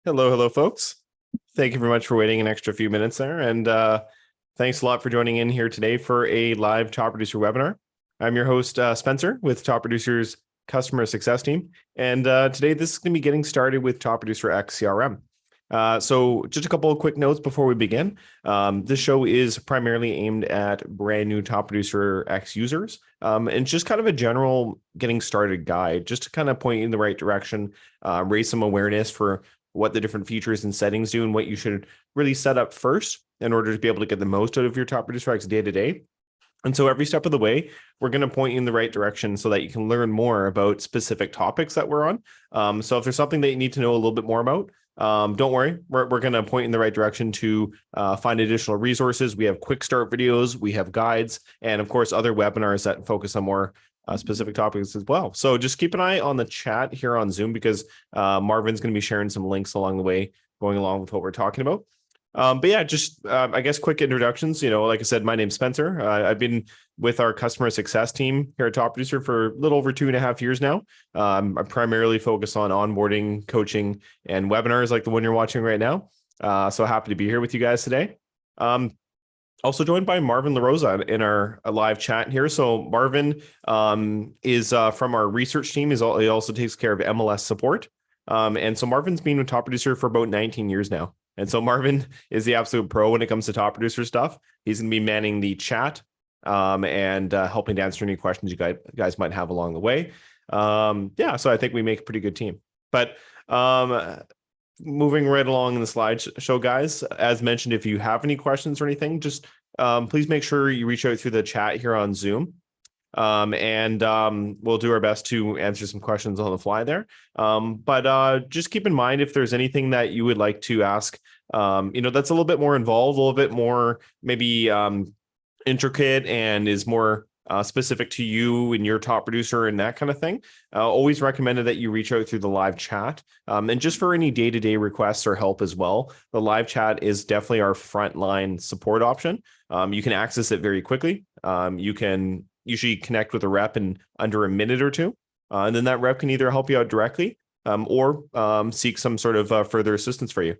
Hello, folks. Thank you very much for waiting an extra few minutes there. And thanks a lot for joining in here today for a live Top Producer webinar. I'm your host, Spencer, with Top Producer's Customer Success Team. And today, this is going to be getting started with Top Producer X CRM. So just a couple of quick notes before we begin. This show is primarily aimed at brand new Top Producer X users. And just kind of a general getting started guide, just to kind of point you in the right direction, raise some awareness for what the different features and settings do and what you should really set up first in order to be able to get the most out of your Top Producer X day to day. And so every step of the way, we're going to point you in the right direction so that you can learn more about specific topics that we're on. So if there's something that you need to know a little bit more about, don't worry, we're going to point in the right direction to find additional resources. We have quick start videos, we have guides, and of course, other webinars that focus on more specific topics as well. So just keep an eye on the chat here on Zoom because Marvin's going to be sharing some links along the way, going along with what we're talking about. But yeah, just I guess quick introductions. Like I said, my name's Spencer. I've been with our customer success team here at Top Producer for a little over 2.5 years now. I primarily focus on onboarding, coaching, and webinars like the one you're watching right now. So happy to be here with you guys today. Also joined by Marvin LaRosa in our live chat here. So Marvin is from our research team. He also takes care of MLS support. And so Marvin's been with Top Producer for about 19 years now. And so Marvin is the absolute pro when it comes to Top Producer stuff. He's going to be manning the chat and helping to answer any questions you guys might have along the way. So I think we make a pretty good team. But moving right along in the slideshow, guys, as mentioned, if you have any questions or anything, just please make sure you reach out through the chat here on Zoom. And we'll do our best to answer some questions on the fly there. But just keep in mind if there's anything that you would like to ask, that's a little bit more involved, a little bit more maybe intricate and is more specific to you and your top producer and that kind of thing. Always recommended that you reach out through the live chat. And just for any day-to-day requests or help as well, the live chat is definitely our frontline support option. You can access it very quickly. You can usually connect with a rep in under a minute or two. And then that rep can either help you out directly or seek some sort of further assistance for you.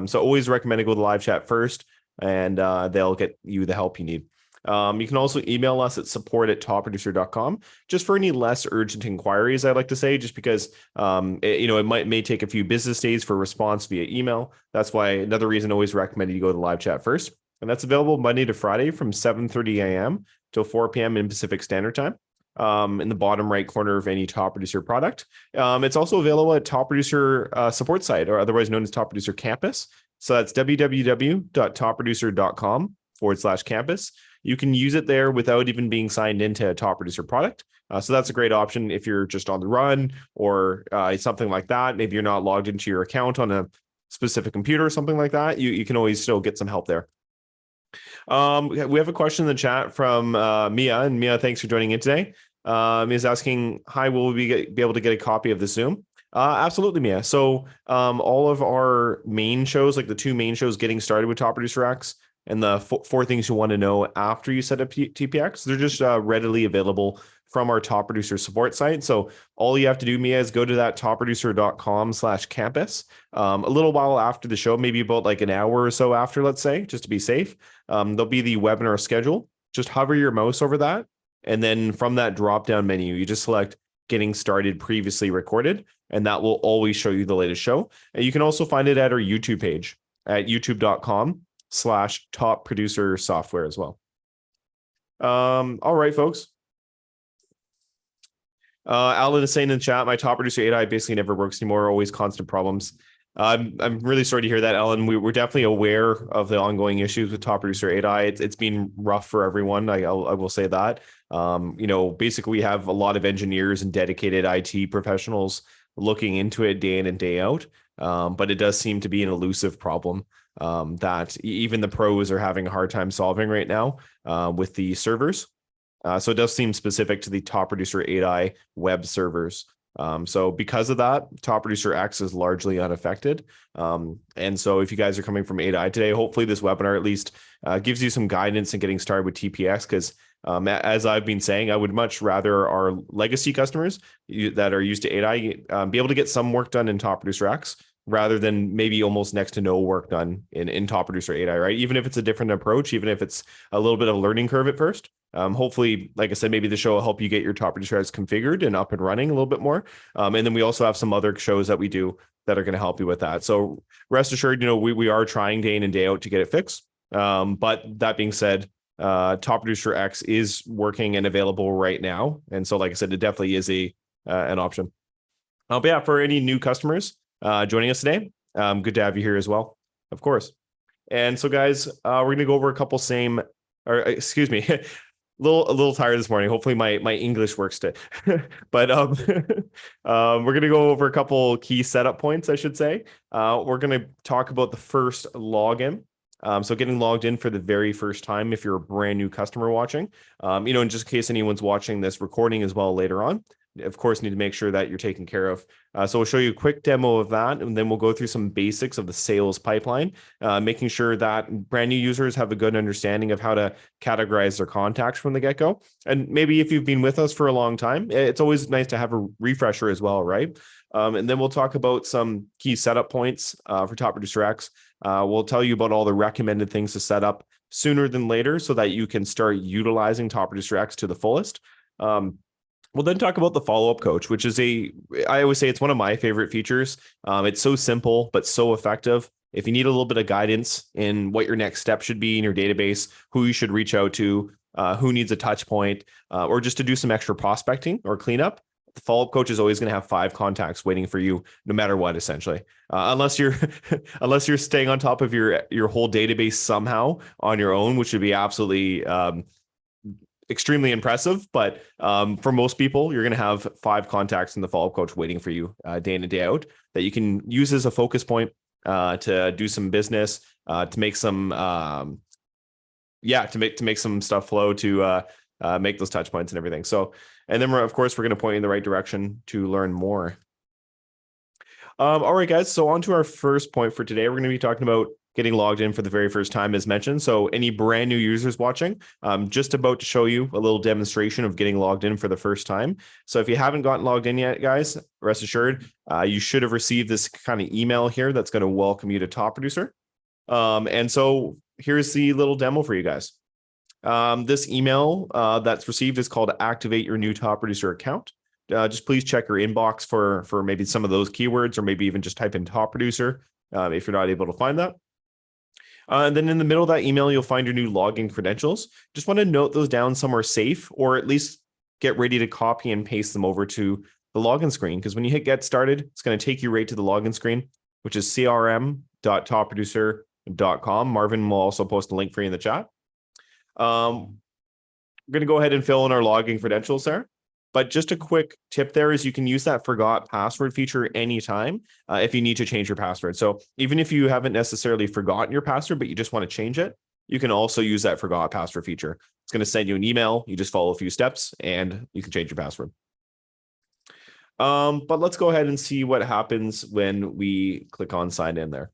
So always recommend to go to the live chat first, and they'll get you the help you need. You can also email us at support@topproducer.com just for any less urgent inquiries, I'd like to say, just because it may take a few business days for response via email. That's why another reason I always recommend you go to the live chat first. And that's available Monday to Friday from 7:30 a.m. till 4 p.m. in Pacific Standard Time. In the bottom right corner of any Top Producer product. It's also available at Top Producer support site, or otherwise known as Top Producer Campus. So that's www.topproducer.com/campus. You can use it there without even being signed into a Top Producer product. So that's a great option if you're just on the run or something like that. Maybe you're not logged into your account on a specific computer or something like that. You can always still get some help there. We have a question in the chat from Mia, and Mia, thanks for joining in today. Mia's asking, hi, will we be able to get a copy of the Zoom? Absolutely, Mia. So all of our main shows, like the two main shows getting started with Top Producer X and the four things you want to know after you set up TPX, they're just readily available from our Top Producer support site. So all you have to do, Mia, is go to that topproducer.com/campus. A little while after the show, maybe about like an hour or so after, let's say, just to be safe. There'll be the webinar schedule. Just hover your mouse over that. And then from that drop-down menu, you just select getting started previously recorded. And that will always show you the latest show. And you can also find it at our YouTube page at youtube.com/topproducersoftware as well. All right, folks. Alan is saying in the chat, my Top Producer 8i basically never works anymore, always constant problems. I'm really sorry to hear that, Alan. We're definitely aware of the ongoing issues with Top Producer 8i. It's been rough for everyone. I will say that. Basically we have a lot of engineers and dedicated IT professionals looking into it day in and day out. But it does seem to be an elusive problem that even the pros are having a hard time solving right now with the servers. So it does seem specific to the Top Producer 8i web servers. So because of that, Top Producer X is largely unaffected. And so if you guys are coming from 8i today, hopefully this webinar at least gives you some guidance in getting started with TPX, because as I've been saying, I would much rather our legacy customers that are used to 8i be able to get some work done in Top Producer X rather than maybe almost next to no work done in Top Producer AI, right? Even if it's a different approach, even if it's a little bit of a learning curve at first. Hopefully, like I said, maybe the show will help you get your Top Producer X configured and up and running a little bit more. And then we also have some other shows that we do that are going to help you with that. So rest assured, we are trying day in and day out to get it fixed. But that being said, Top Producer X is working and available right now. And so, like I said, it definitely is an option. But yeah, for any new customers joining us today, good to have you here as well, of course. And so, guys, we're going to go over a couple excuse me, a little tired this morning. Hopefully my English works today. But we're going to go over a couple key setup points, I should say. We're going to talk about the first login. So getting logged in for the very first time if you're a brand new customer watching, and just in case anyone's watching this recording as well later on, of course, need to make sure that you're taken care of. So we'll show you a quick demo of that, and then we'll go through some basics of the sales pipeline, making sure that brand new users have a good understanding of how to categorize their contacts from the get-go. And maybe if you've been with us for a long time, it's always nice to have a refresher as well, right? And then we'll talk about some key setup points for Top Producer X. We'll tell you about all the recommended things to set up sooner than later so that you can start utilizing Top Producer X to the fullest. We'll then talk about the follow-up coach, which is I always say it's one of my favorite features. It's so simple, but so effective. If you need a little bit of guidance in what your next step should be in your database, who you should reach out to, who needs a touch point, or just to do some extra prospecting or cleanup, the follow-up coach is always going to have 5 contacts waiting for you, no matter what, essentially. Unless you're unless you're staying on top of your whole database somehow on your own, which would be absolutely extremely impressive. But for most people, you're going to have 5 contacts in the follow-up coach waiting for you day in and day out that you can use as a focus point to do some business, to make some to make some stuff flow, to make those touch points and everything. So, and then we're going to point you in the right direction to learn more. All right, guys. So on to our first point for today. We're going to be talking about getting logged in for the very first time, as mentioned. So any brand new users watching, I'm just about to show you a little demonstration of getting logged in for the first time. So if you haven't gotten logged in yet, guys, rest assured, you should have received this kind of email here that's going to welcome you to Top Producer. And so here's the little demo for you guys. This email that's received is called Activate Your New Top Producer Account. Just please check your inbox for maybe some of those keywords, or maybe even just type in Top Producer if you're not able to find that. And then in the middle of that email, you'll find your new login credentials. Just want to note those down somewhere safe, or at least get ready to copy and paste them over to the login screen. Because when you hit get started, it's going to take you right to the login screen, which is crm.topproducer.com. Marvin will also post a link for you in the chat. We're going to go ahead and fill in our login credentials there. But just a quick tip there is you can use that forgot password feature anytime if you need to change your password. So even if you haven't necessarily forgotten your password, but you just want to change it, you can also use that forgot password feature. It's going to send you an email. You just follow a few steps and you can change your password. But let's go ahead and see what happens when we click on sign in there.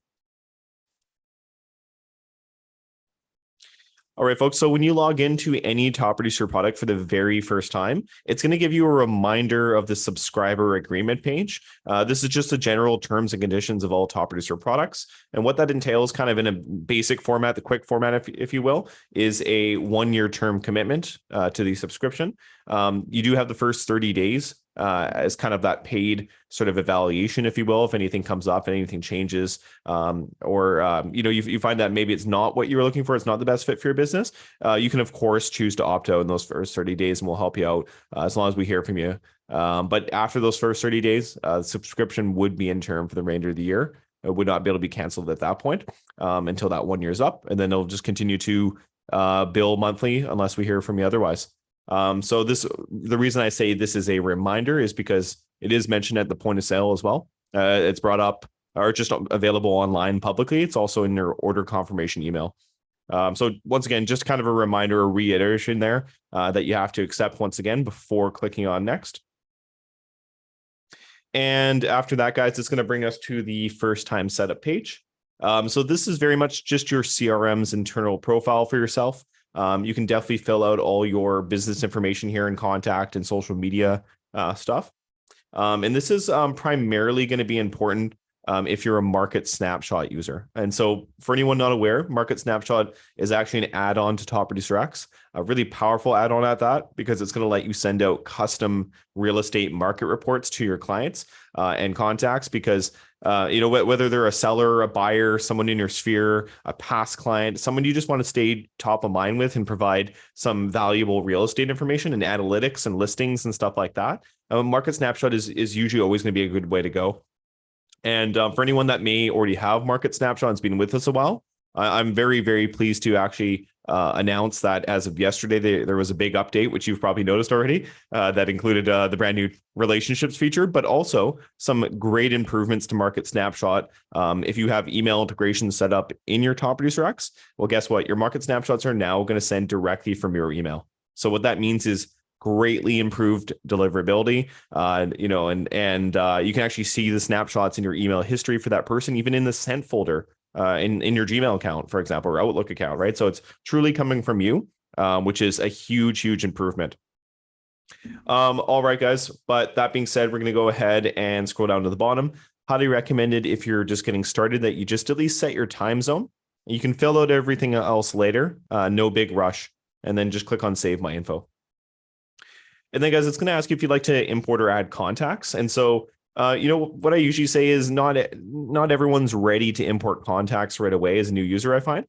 All right, folks. So when you log into any Top Producer product for the very first time, it's going to give you a reminder of the subscriber agreement page. This is just the general terms and conditions of all Top Producer products. And what that entails, kind of in a basic format, the quick format, if you will, is a 1-year term commitment to the subscription. You do have the first 30 days as kind of that paid sort of evaluation, if you will, if anything comes up, anything changes, or you find that maybe it's not what you were looking for, it's not the best fit for your business. You can, of course, choose to opt out in those first 30 days, and we'll help you out as long as we hear from you. But after those first 30 days, the subscription would be in term for the remainder of the year. It would not be able to be canceled at that point until that 1 year is up, and then it'll just continue to bill monthly unless we hear from you otherwise. So the reason I say this is a reminder is because it is mentioned at the point of sale as well. It's brought up or just available online publicly. It's also in your order confirmation email. So once again, just kind of a reminder or reiteration there that you have to accept once again before clicking on next. And after that, guys, it's going to bring us to the first time setup page. So this is very much just your CRM's internal profile for yourself. You can definitely fill out all your business information here in contact and social media stuff. And this is primarily going to be important if you're a Market Snapshot user. And so for anyone not aware, Market Snapshot is actually an add-on to Top Producer X, a really powerful add-on at that, because it's going to let you send out custom real estate market reports to your clients and contacts, because whether they're a seller, a buyer, someone in your sphere, a past client, someone you just want to stay top of mind with and provide some valuable real estate information and analytics and listings and stuff like that, Market Snapshot is usually always going to be a good way to go. And for anyone that may already have Market Snapshot and has been with us a while, I'm very, very pleased to actually announce that as of yesterday, there was a big update, which you've probably noticed already, that included the brand new relationships feature, but also some great improvements to Market Snapshot. If you have email integrations set up in your Top Producer X, well, guess what? Your Market Snapshots are now going to send directly from your email. So what that means is greatly improved deliverability, and you can actually see the snapshots in your email history for that person, even in the sent folder in your Gmail account, for example, or Outlook account, right? So it's truly coming from you, which is a huge, huge improvement. All right, guys. But that being said, we're going to go ahead and scroll down to the bottom. Highly recommended if you're just getting started that you just at least set your time zone. You can fill out everything else later, no big rush, and then just click on Save My Info. And then, guys, it's going to ask you if you'd like to import or add contacts. And so, what I usually say is not everyone's ready to import contacts right away as a new user, I find,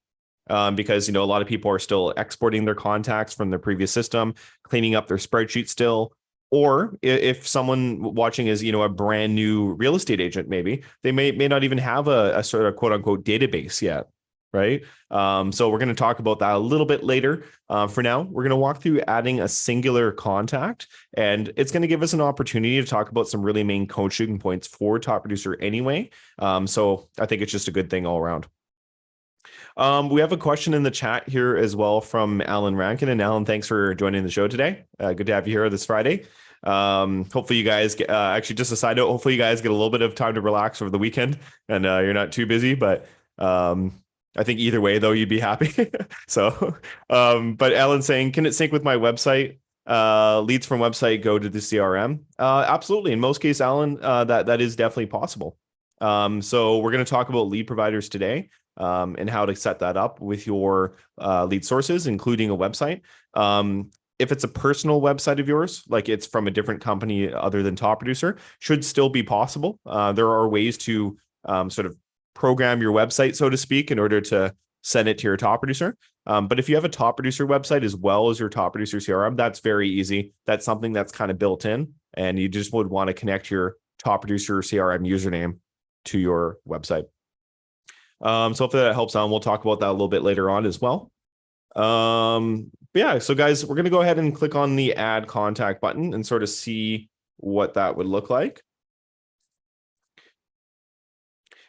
because, a lot of people are still exporting their contacts from their previous system, cleaning up their spreadsheet still. Or if someone watching is, a brand new real estate agent, maybe they may not even have a sort of quote unquote database yet. Right. So we're going to talk about that a little bit later. For now, we're going to walk through adding a singular contact, and it's going to give us an opportunity to talk about some really main coaching points for Top Producer anyway. So I think it's just a good thing all around. We have a question in the chat here as well from Alan Rankin. And Alan, thanks for joining the show today. Good to have you here this Friday. Hopefully you guys actually, just a side note, hopefully you guys get a little bit of time to relax over the weekend and you're not too busy, but I think either way, though, you'd be happy. So, but Alan's saying, can it sync with my website? Leads from website go to the CRM? Absolutely. In most cases, Alan, that is definitely possible. So we're going to talk about lead providers today and how to set that up with your lead sources, including a website. If it's a personal website of yours, like it's from a different company other than Top Producer, should still be possible. There are ways to sort of program your website, so to speak, in order to send it to your Top Producer. But if you have a Top Producer website as well as your Top Producer CRM, that's very easy. That's something that's kind of built in, and you just would want to connect your Top Producer CRM username to your website. So hopefully that helps out. We'll talk about that a little bit later on as well. Yeah, so guys, we're going to go ahead and click on the Add Contact button and sort of see what that would look like.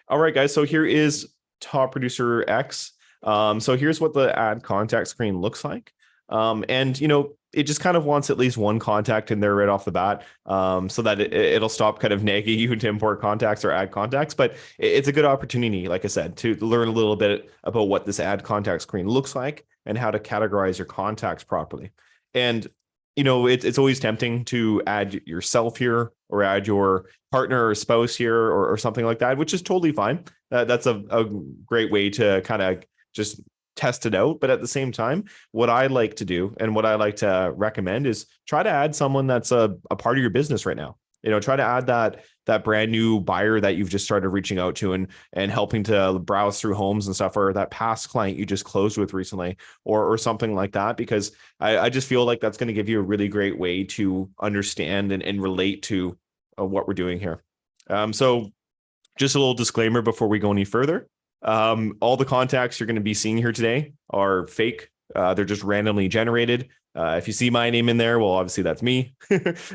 All right, guys, so here is Top Producer X. So here's what the Add Contact screen looks like. And, it just kind of wants at least one contact in there right off the bat, so that it'll stop kind of nagging you to import contacts or add contacts. But it's a good opportunity, like I said, to learn a little bit about what this Add Contact screen looks like and how to categorize your contacts properly. And it's always tempting to add yourself here or add your partner or spouse here or something like that, which is totally fine. That's a great way to kind of just test it out. But at the same time, what I like to do and what I like to recommend is try to add someone that's a part of your business right now. Try to add that brand new buyer that you've just started reaching out to and helping to browse through homes and stuff, or that past client you just closed with recently, or something like that, because I just feel like that's going to give you a really great way to understand and relate to what we're doing here. So just a little disclaimer before we go any further. All the contacts you're going to be seeing here today are fake. They're just randomly generated. If you see my name in there, well, obviously that's me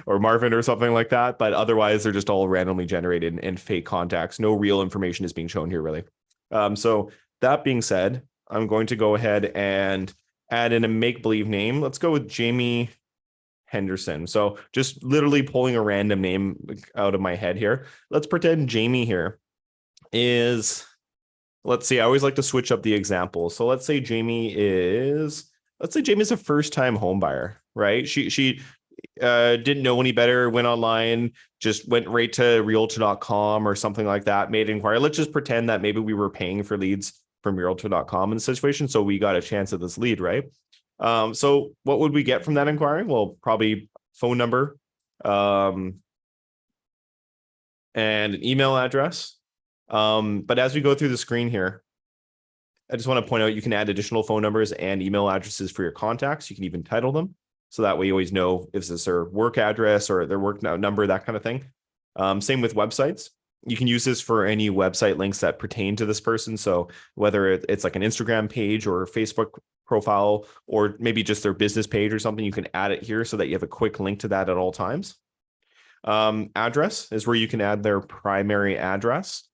or Marvin or something like that. But otherwise, they're just all randomly generated and fake contacts. No real information is being shown here, really. So that being said, I'm going to go ahead and add in a make-believe name. Let's go with Jamie Henderson. So just literally pulling a random name out of my head here. Let's pretend Jamie here is, let's see, I always like to switch up the example. So let's say Jamie is a first-time home buyer, right? She didn't know any better, went online, just went right to realtor.com or something like that, made an inquiry. Let's just pretend that maybe we were paying for leads from realtor.com in the situation. So we got a chance at this lead, right? So what would we get from that inquiry? Well, probably phone number, and an email address. But as we go through the screen here, I just want to point out you can add additional phone numbers and email addresses for your contacts. You can even title them. So that way you always know if this is their work address or their work number, that kind of thing. Same with websites. You can use this for any website links that pertain to this person. So whether it's like an Instagram page or a Facebook profile, or maybe just their business page or something, you can add it here so that you have a quick link to that at all times. Address is where you can add their primary address.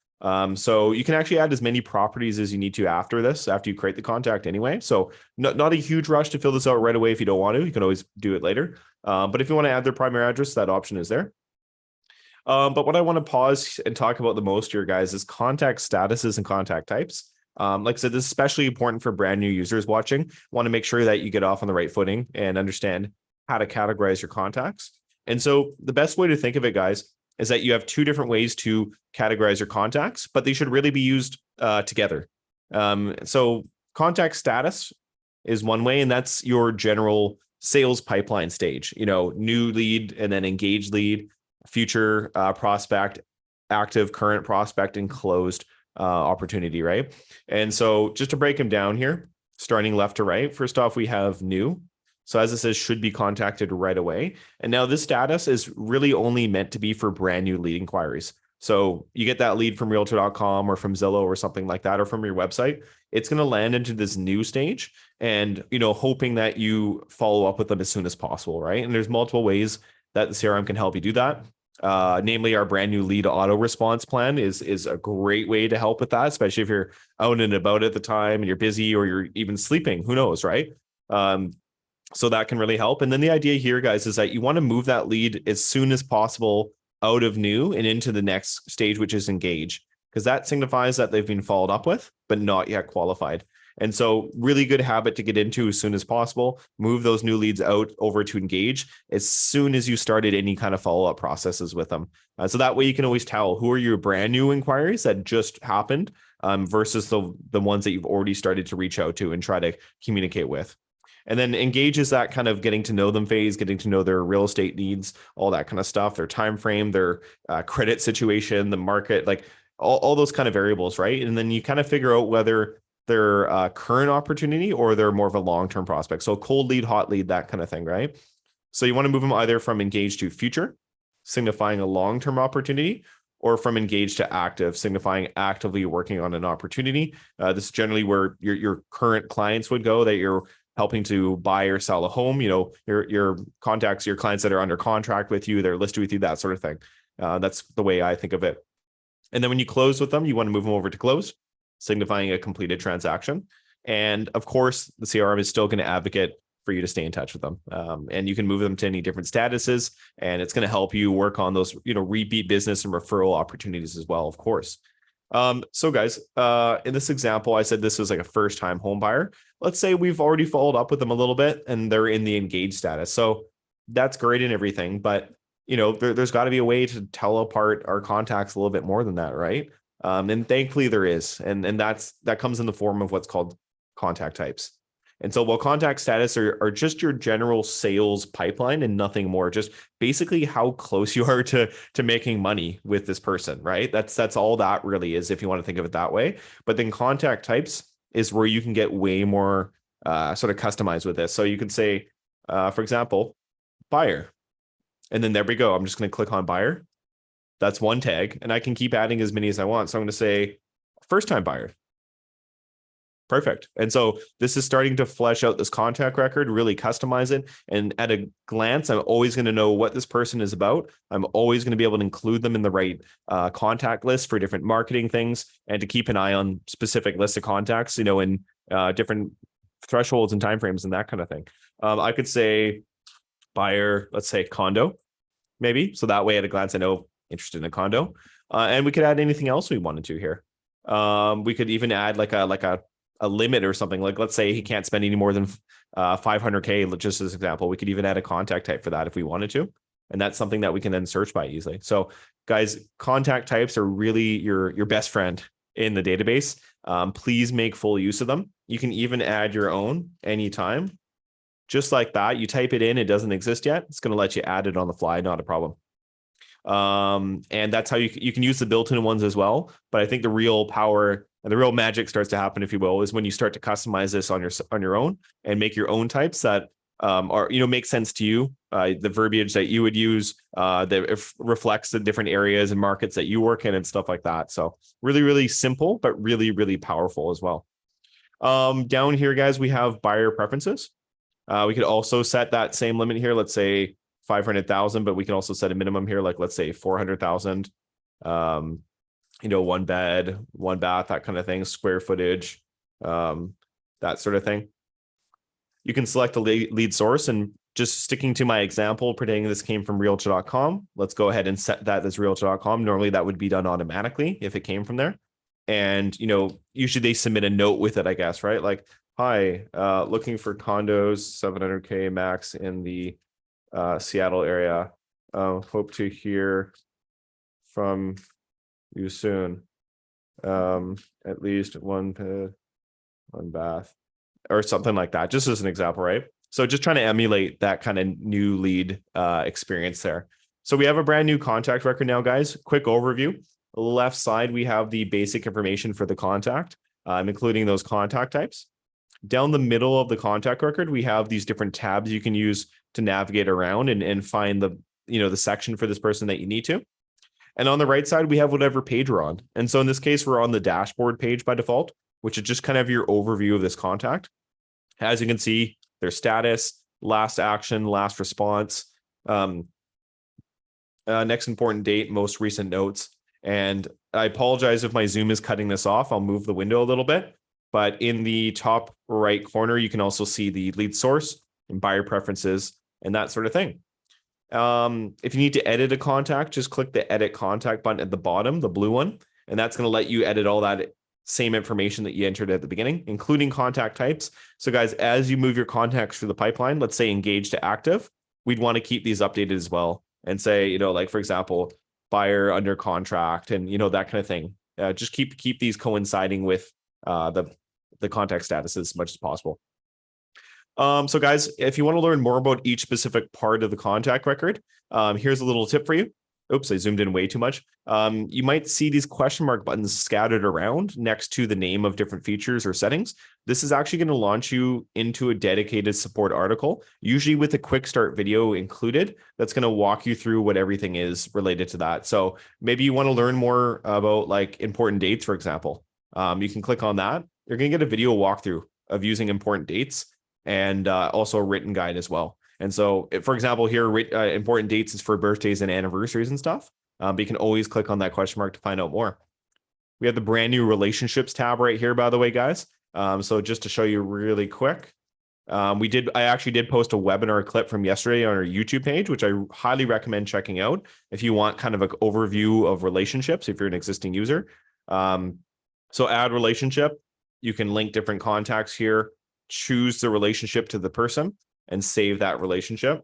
So you can actually add as many properties as you need to after this, after you create the contact anyway. So not a huge rush to fill this out right away. If you don't want to, you can always do it later. But if you want to add their primary address, that option is there. But what I want to pause and talk about the most here, guys, is contact statuses and contact types. Like I said, this is especially important for brand new users watching. Want to make sure that you get off on the right footing and understand how to categorize your contacts. And so the best way to think of it, guys, is that you have two different ways to categorize your contacts, but they should really be used together. So contact status is one way, and that's your general sales pipeline stage, new lead and then engaged lead, future prospect, active, current prospect, and closed opportunity, right? And so just to break them down here, starting left to right, first off, we have new. So as it says, should be contacted right away. And now this status is really only meant to be for brand new lead inquiries. So you get that lead from realtor.com or from Zillow or something like that, or from your website, it's going to land into this new stage and, hoping that you follow up with them as soon as possible, right? And there's multiple ways that the CRM can help you do that. Namely, our brand new lead auto response plan is a great way to help with that, especially if you're out and about at the time and you're busy or you're even sleeping, who knows, right? So that can really help. And then the idea here, guys, is that you want to move that lead as soon as possible out of new and into the next stage, which is engage, because that signifies that they've been followed up with, but not yet qualified. And so really good habit to get into as soon as possible. Move those new leads out over to engage as soon as you started any kind of follow-up processes with them. So that way you can always tell who are your brand new inquiries that just happened versus the ones that you've already started to reach out to and try to communicate with. And then engage is that kind of getting to know them phase, getting to know their real estate needs, all that kind of stuff, their time frame, their credit situation, the market, like all those kind of variables, right? And then you kind of figure out whether they're current opportunity or they're more of a long-term prospect. So cold lead, hot lead, that kind of thing, right? So you want to move them either from engage to future, signifying a long-term opportunity, or from engage to active, signifying actively working on an opportunity. This is generally where your current clients would go, that you're helping to buy or sell a home, your contacts, your clients that are under contract with you, they're listed with you, that sort of thing. That's the way I think of it. And then when you close with them, you want to move them over to close, signifying a completed transaction. And of course, the CRM is still going to advocate for you to stay in touch with them. And you can move them to any different statuses, and it's going to help you work on those, repeat business and referral opportunities as well, of course. So guys, in this example, I said this was like a first-time home buyer. Let's say we've already followed up with them a little bit and they're in the engaged status. So that's great and everything, but there's got to be a way to tell apart our contacts a little bit more than that, right? And thankfully there is, and that comes in the form of what's called contact types. And so while contact status are just your general sales pipeline and nothing more, just basically how close you are to making money with this person, right? That's all that really is, if you want to think of it that way. But then contact types is where you can get way more sort of customized with this. So you could say, for example, buyer. And then there we go. I'm just going to click on buyer. That's one tag, and I can keep adding as many as I want. So I'm going to say first-time buyer. Perfect. And so this is starting to flesh out this contact record, really customize it. And at a glance, I'm always going to know what this person is about. I'm always going to be able to include them in the right contact list for different marketing things, and to keep an eye on specific lists of contacts, in different thresholds and timeframes and that kind of thing. I could say buyer, let's say condo, maybe. So that way at a glance, I know interested in a condo. And we could add anything else we wanted to here. We could even add like a a limit or something, like let's say he can't spend any more than 500K, just as an example, we could even add a contact type for that if we wanted to. And that's something that we can then search by easily. So guys, contact types are really your best friend in the database. Please make full use of them. You can even add your own anytime. Just like that, you type it in, it doesn't exist yet. It's going to let you add it on the fly, not a problem. And that's how you can use the built-in ones as well. But I think the real power and the real magic starts to happen, if you will, is when you start to customize this on your own and make your own types that are, make sense to you. The verbiage that you would use that reflects the different areas and markets that you work in and stuff like that. So really, really simple, but really, really powerful as well. Down here, guys, we have buyer preferences. We could also set that same limit here. Let's say 500,000, but we can also set a minimum here, like let's say 400,000. One bed, one bath, that kind of thing, square footage, that sort of thing. You can select a lead source, and just sticking to my example, pretending this came from realtor.com. Let's go ahead and set that as realtor.com. Normally that would be done automatically if it came from there. And, usually they submit a note with it, I guess, right? Like, hi, looking for condos, 700K max in the Seattle area. Hope to hear from you soon. At least one bath or something like that, just as an example, right? So just trying to emulate that kind of new lead experience there. So we have a brand new contact record now, guys. Quick overview. Left side, we have the basic information for the contact, including those contact types. Down the middle of the contact record, we have these different tabs you can use to navigate around and find the section for this person that you need to. And on the right side, we have whatever page we're on. And so in this case, we're on the dashboard page by default, which is just kind of your overview of this contact. As you can see, their status, last action, last response, next important date, most recent notes. And I apologize if my Zoom is cutting this off. I'll move the window a little bit. But in the top right corner, you can also see the lead source and buyer preferences and that sort of thing. If you need to edit a contact, just click the edit contact button at the bottom, the blue one, and that's going to let you edit all that same information that you entered at the beginning, including contact types. So guys, as you move your contacts through the pipeline, let's say engaged to active, we'd want to keep these updated as well and say, like for example, buyer under contract and, that kind of thing. Just keep these coinciding with the contact status as much as possible. So guys, if you want to learn more about each specific part of the contact record, here's a little tip for you. Oops, I zoomed in way too much. You might see these question mark buttons scattered around next to the name of different features or settings. This is actually going to launch you into a dedicated support article, usually with a quick start video included, that's going to walk you through what everything is related to that. So maybe you want to learn more about like important dates, for example. You can click on that. You're going to get a video walkthrough of using important dates and also a written guide as well. And so, for example, here, important dates is for birthdays and anniversaries and stuff. But you can always click on that question mark to find out more. We have the brand new relationships tab right here, by the way, guys. So just to show you really quick, I actually did post a webinar clip from yesterday on our YouTube page, which I highly recommend checking out if you want kind of an overview of relationships, if you're an existing user. So add relationship, you can link different contacts here, choose the relationship to the person, and save that relationship.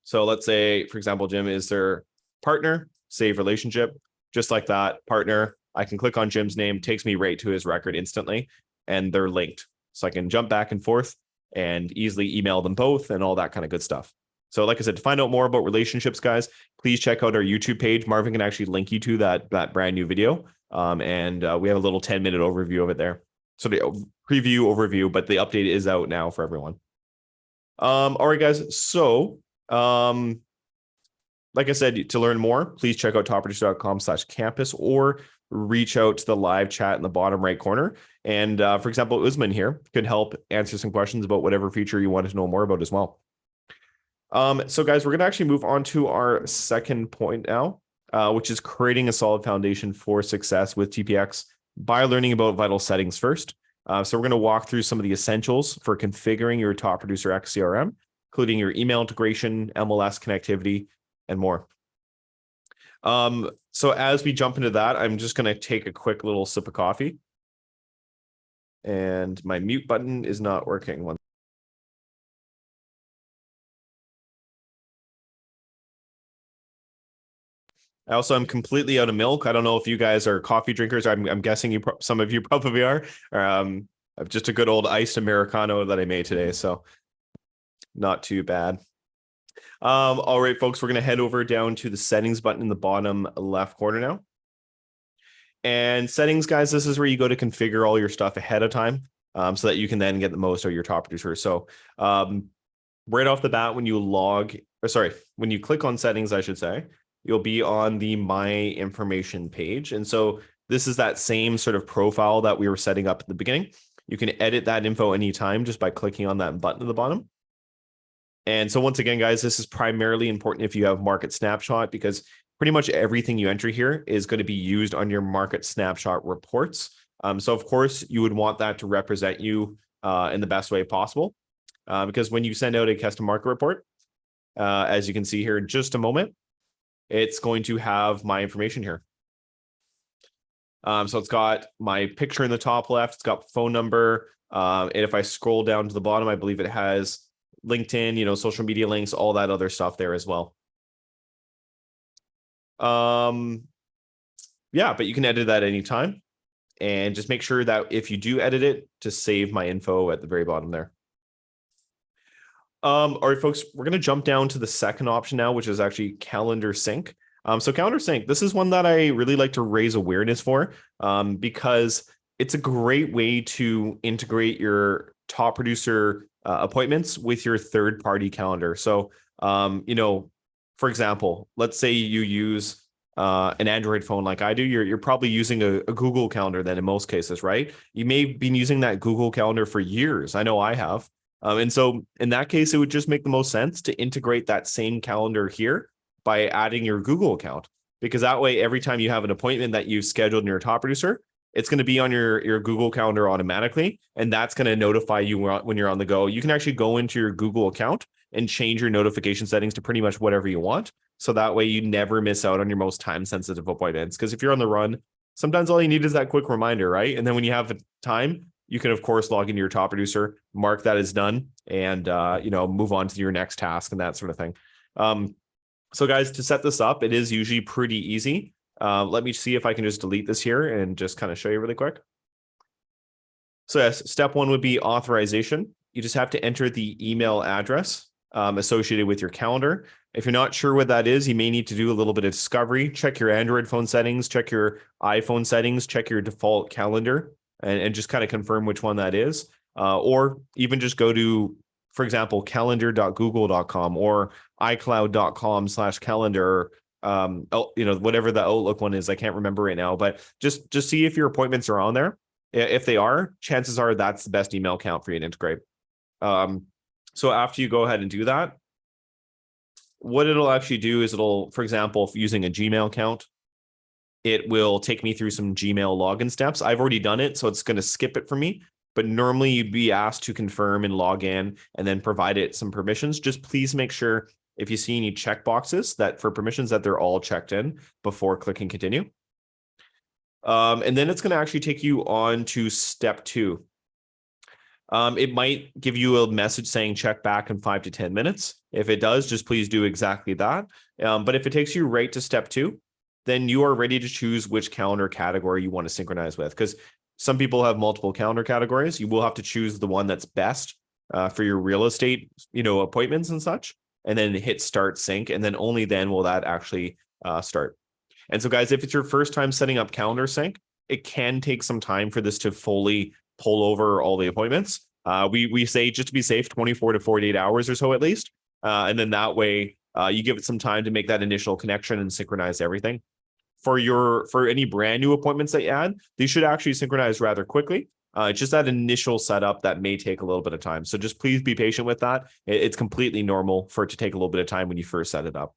So let's say, for example, Jim is their partner, save relationship, just like that, partner. I can click on Jim's name, takes me right to his record instantly, and they're linked. So I can jump back and forth and easily email them both and all that kind of good stuff. So like I said, to find out more about relationships, guys, please check out our YouTube page. Marvin can actually link you to that brand new video. And we have a little 10-minute overview of it there. So the preview overview, but the update is out now for everyone. All right, guys. So, like I said, to learn more, please check out topproducer.com/campus or reach out to the live chat in the bottom right corner. And for example, Usman here could help answer some questions about whatever feature you wanted to know more about as well. So guys, we're going to actually move on to our second point now, which is creating a solid foundation for success with TPX by learning about vital settings first. So we're going to walk through some of the essentials for configuring your Top Producer X CRM, including your email integration, MLS connectivity, and more. So as we jump into that, I'm just going to take a quick little sip of coffee. And my mute button is not working. I also am completely out of milk. I don't know if you guys are coffee drinkers. I'm guessing some of you probably are. Just a good old iced Americano that I made today, so not too bad. All right, folks, we're going to head over down to the settings button in the bottom left corner now. And settings, guys, this is where you go to configure all your stuff ahead of time so that you can then get the most out of your top producer. So right off the bat, when you when you click on settings, I should say, you'll be on the My Information page. And so this is that same sort of profile that we were setting up at the beginning. You can edit that info anytime just by clicking on that button at the bottom. And so once again, guys, this is primarily important if you have Market Snapshot, because pretty much everything you enter here is going to be used on your Market Snapshot reports. So of course, you would want that to represent you in the best way possible, because when you send out a custom market report, as you can see here in just a moment, it's going to have my information here. So it's got my picture in the top left, it's got phone number, and if I scroll down to the bottom, I believe it has LinkedIn, social media links, all that other stuff there as well. Yeah, but you can edit that anytime, and just make sure that if you do edit it, to save my info at the very bottom there. All right, folks, we're going to jump down to the second option now, which is actually calendar sync. So calendar sync, this is one that I really like to raise awareness for, because it's a great way to integrate your top producer appointments with your third-party calendar. So, for example, let's say you use an Android phone like I do. You're probably using a Google Calendar then in most cases, right? You may have been using that Google Calendar for years. I know I have. And so in that case, it would just make the most sense to integrate that same calendar here by adding your Google account, because that way, every time you have an appointment that you've scheduled in your top producer, it's going to be on your Google Calendar automatically, and that's going to notify you when you're on the go. You can actually go into your Google account and change your notification settings to pretty much whatever you want. So that way you never miss out on your most time-sensitive appointments. Because if you're on the run, sometimes all you need is that quick reminder, right? And then when you have time, you can, of course, log into your top producer, mark that as done, and move on to your next task and that sort of thing. So guys, to set this up, it is usually pretty easy. Let me see if I can just delete this here and just kind of show you really quick. So yes, step one would be authorization. You just have to enter the email address associated with your calendar. If you're not sure what that is, you may need to do a little bit of discovery. Check your Android phone settings, check your iPhone settings, check your default calendar, and just kind of confirm which one that is. Or even just go to, for example, calendar.google.com or icloud.com/calendar, whatever the Outlook one is. I can't remember right now, but just see if your appointments are on there. If they are, chances are that's the best email account for you to integrate. So after you go ahead and do that, what it'll actually do is for example, if using a Gmail account, it will take me through some Gmail login steps. I've already done it, so it's going to skip it for me. But normally you'd be asked to confirm and log in and then provide it some permissions. Just please make sure if you see any checkboxes that for permissions that they're all checked in before clicking continue. And then it's going to actually take you on to step 2. It might give you a message saying check back in 5 to 10 minutes. If it does, just please do exactly that. But if it takes you right to step 2, then you are ready to choose which calendar category you want to synchronize with. Because some people have multiple calendar categories. You will have to choose the one that's best for your real estate, appointments and such, and then hit start sync. And then only then will that actually start. And so guys, if it's your first time setting up calendar sync, it can take some time for this to fully pull over all the appointments. We say, just to be safe, 24 to 48 hours or so at least. And then that way you give it some time to make that initial connection and synchronize everything. For any brand new appointments that you add, these should actually synchronize rather quickly. It's just that initial setup that may take a little bit of time. So just please be patient with that. It's completely normal for it to take a little bit of time when you first set it up.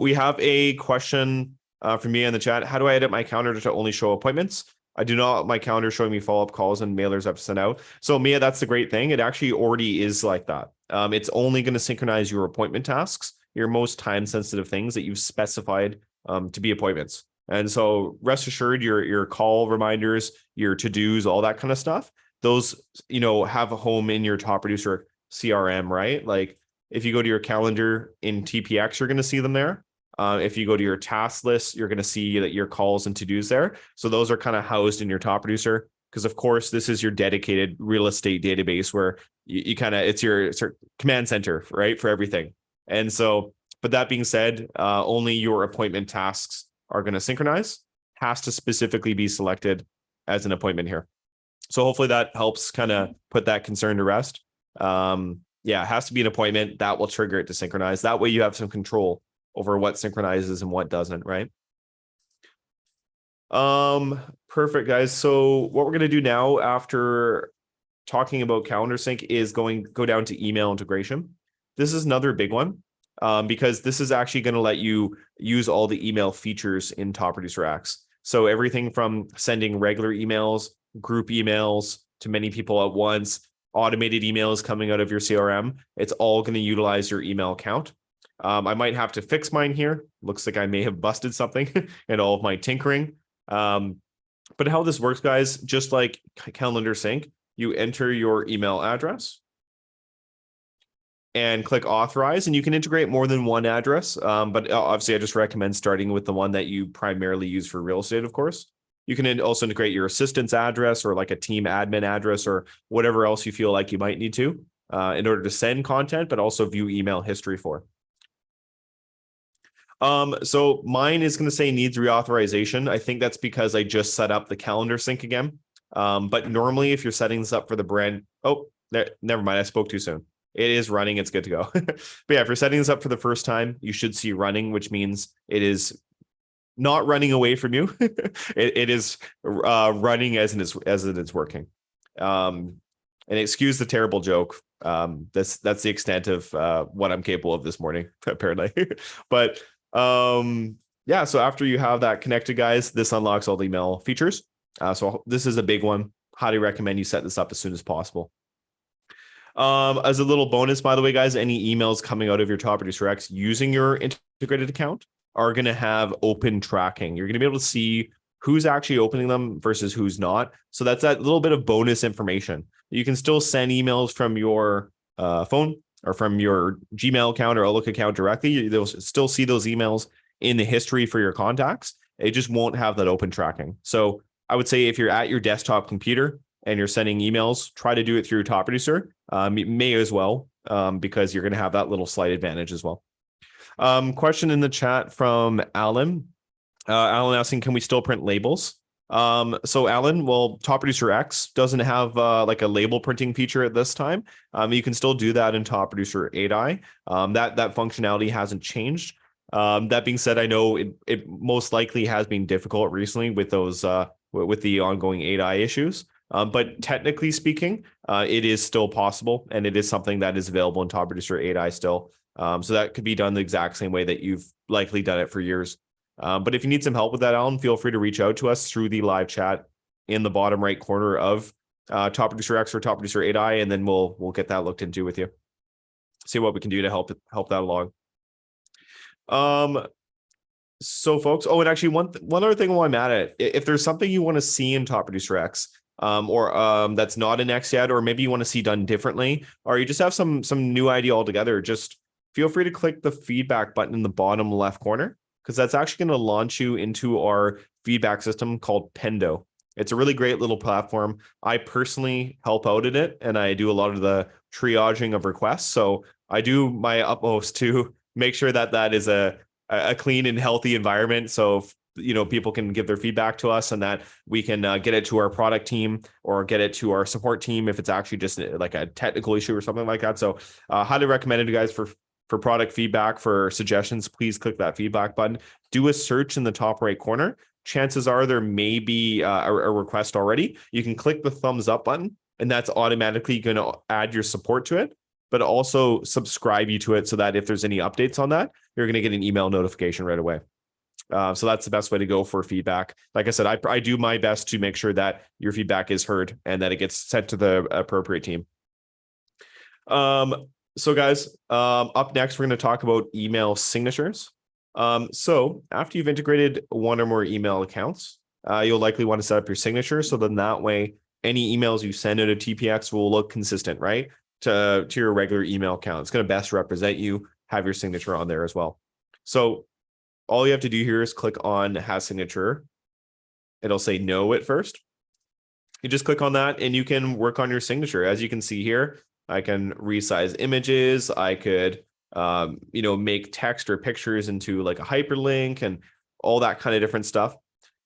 We have a question from me in the chat. How do I edit my calendar to only show appointments? I do not want my calendar showing me follow-up calls and mailers I have to send out. So Mia, that's the great thing. It actually already is like that. It's only going to synchronize your appointment tasks your most time sensitive things that you've specified to be appointments. And so rest assured, your call reminders, your to-dos, all that kind of stuff, those, have a home in your Top Producer CRM, right? Like if you go to your calendar in TPX, you're going to see them there. If you go to your task list, you're going to see that your calls and to-dos there. So those are kind of housed in your Top Producer, because of course this is your dedicated real estate database where you kind of, it's your command center, right, for everything. And so, but that being said, only your appointment tasks are going to synchronize. Has to specifically be selected as an appointment here. So hopefully that helps kind of put that concern to rest. Yeah, it has to be an appointment that will trigger it to synchronize. That way you have some control over what synchronizes and what doesn't, right? Perfect, guys. So what we're going to do now after talking about calendar sync is go down to email integration. This is another big one because this is actually going to let you use all the email features in Top Producer X. So everything from sending regular emails, group emails to many people at once, automated emails coming out of your CRM, it's all going to utilize your email account. I might have to fix mine here. Looks like I may have busted something in all of my tinkering. But how this works, guys, just like calendar sync, you enter your email address and click authorize, and you can integrate more than one address. But obviously I just recommend starting with the one that you primarily use for real estate, of course. You can also integrate your assistant's address or like a team admin address or whatever else you feel like you might need to in order to send content, but also view email history for. So mine is going to say needs reauthorization. I think that's because I just set up the calendar sync again. But normally if you're setting this up for the brand, never mind. I spoke too soon. It is running. It's good to go. But yeah, if you're setting this up for the first time, you should see running, which means it is not running away from you. it is running as it is working. And excuse the terrible joke. That's the extent of what I'm capable of this morning, apparently. But yeah, so after you have that connected, guys, this unlocks all the email features. So this is a big one. Highly recommend you set this up as soon as possible. As a little bonus, by the way, guys, any emails coming out of your Top Producer X using your integrated account are going to have open tracking. You're going to be able to see who's actually opening them versus who's not. So that's that little bit of bonus information. You can still send emails from your phone or from your Gmail account or Outlook account directly. You'll still see those emails in the history for your contacts. It just won't have that open tracking. So I would say if you're at your desktop computer and you're sending emails, try to do it through Top Producer. May as well, because you're going to have that little slight advantage as well. Question in the chat from Alan. Alan asking, can we still print labels? So Alan, well, Top Producer X doesn't have like a label printing feature at this time. You can still do that in Top Producer 8i. That functionality hasn't changed. That being said, I know it most likely has been difficult recently with those with the ongoing 8i issues. But technically speaking, it is still possible, and it is something that is available in Top Producer 8i still. So that could be done the exact same way that you've likely done it for years. But if you need some help with that, Alan, feel free to reach out to us through the live chat in the bottom right corner of Top Producer X or Top Producer 8i, and then we'll get that looked into with you. See what we can do to help that along. So folks, and actually one other thing while I'm at it, if there's something you want to see in Top Producer X, or that's not in X yet, or maybe you want to see done differently, or you just have some new idea altogether, just feel free to click the feedback button in the bottom left corner, because that's actually going to launch you into our feedback system called Pendo. It's a really great little platform. I personally help out in it, and I do a lot of the triaging of requests. So I do my utmost to make sure that is a clean and healthy environment. So people can give their feedback to us, and that we can get it to our product team or get it to our support team if it's actually just like a technical issue or something like that. So highly recommended, you guys, for product feedback, for suggestions, please click that feedback button. Do a search in the top right corner. Chances are there may be a request already. You can click the thumbs up button, and that's automatically going to add your support to it, but also subscribe you to it so that if there's any updates on that, you're going to get an email notification right away. So that's the best way to go for feedback. Like I said, I do my best to make sure that your feedback is heard and that it gets sent to the appropriate team. So guys, up next, we're going to talk about email signatures. So after you've integrated one or more email accounts, you'll likely want to set up your signature. So then that way, any emails you send out of TPX will look consistent, right? To your regular email account. It's going to best represent you, have your signature on there as well. So all you have to do here is click on Has Signature. It'll say no at first. You just click on that and you can work on your signature. As you can see here, I can resize images. I could, make text or pictures into like a hyperlink and all that kind of different stuff.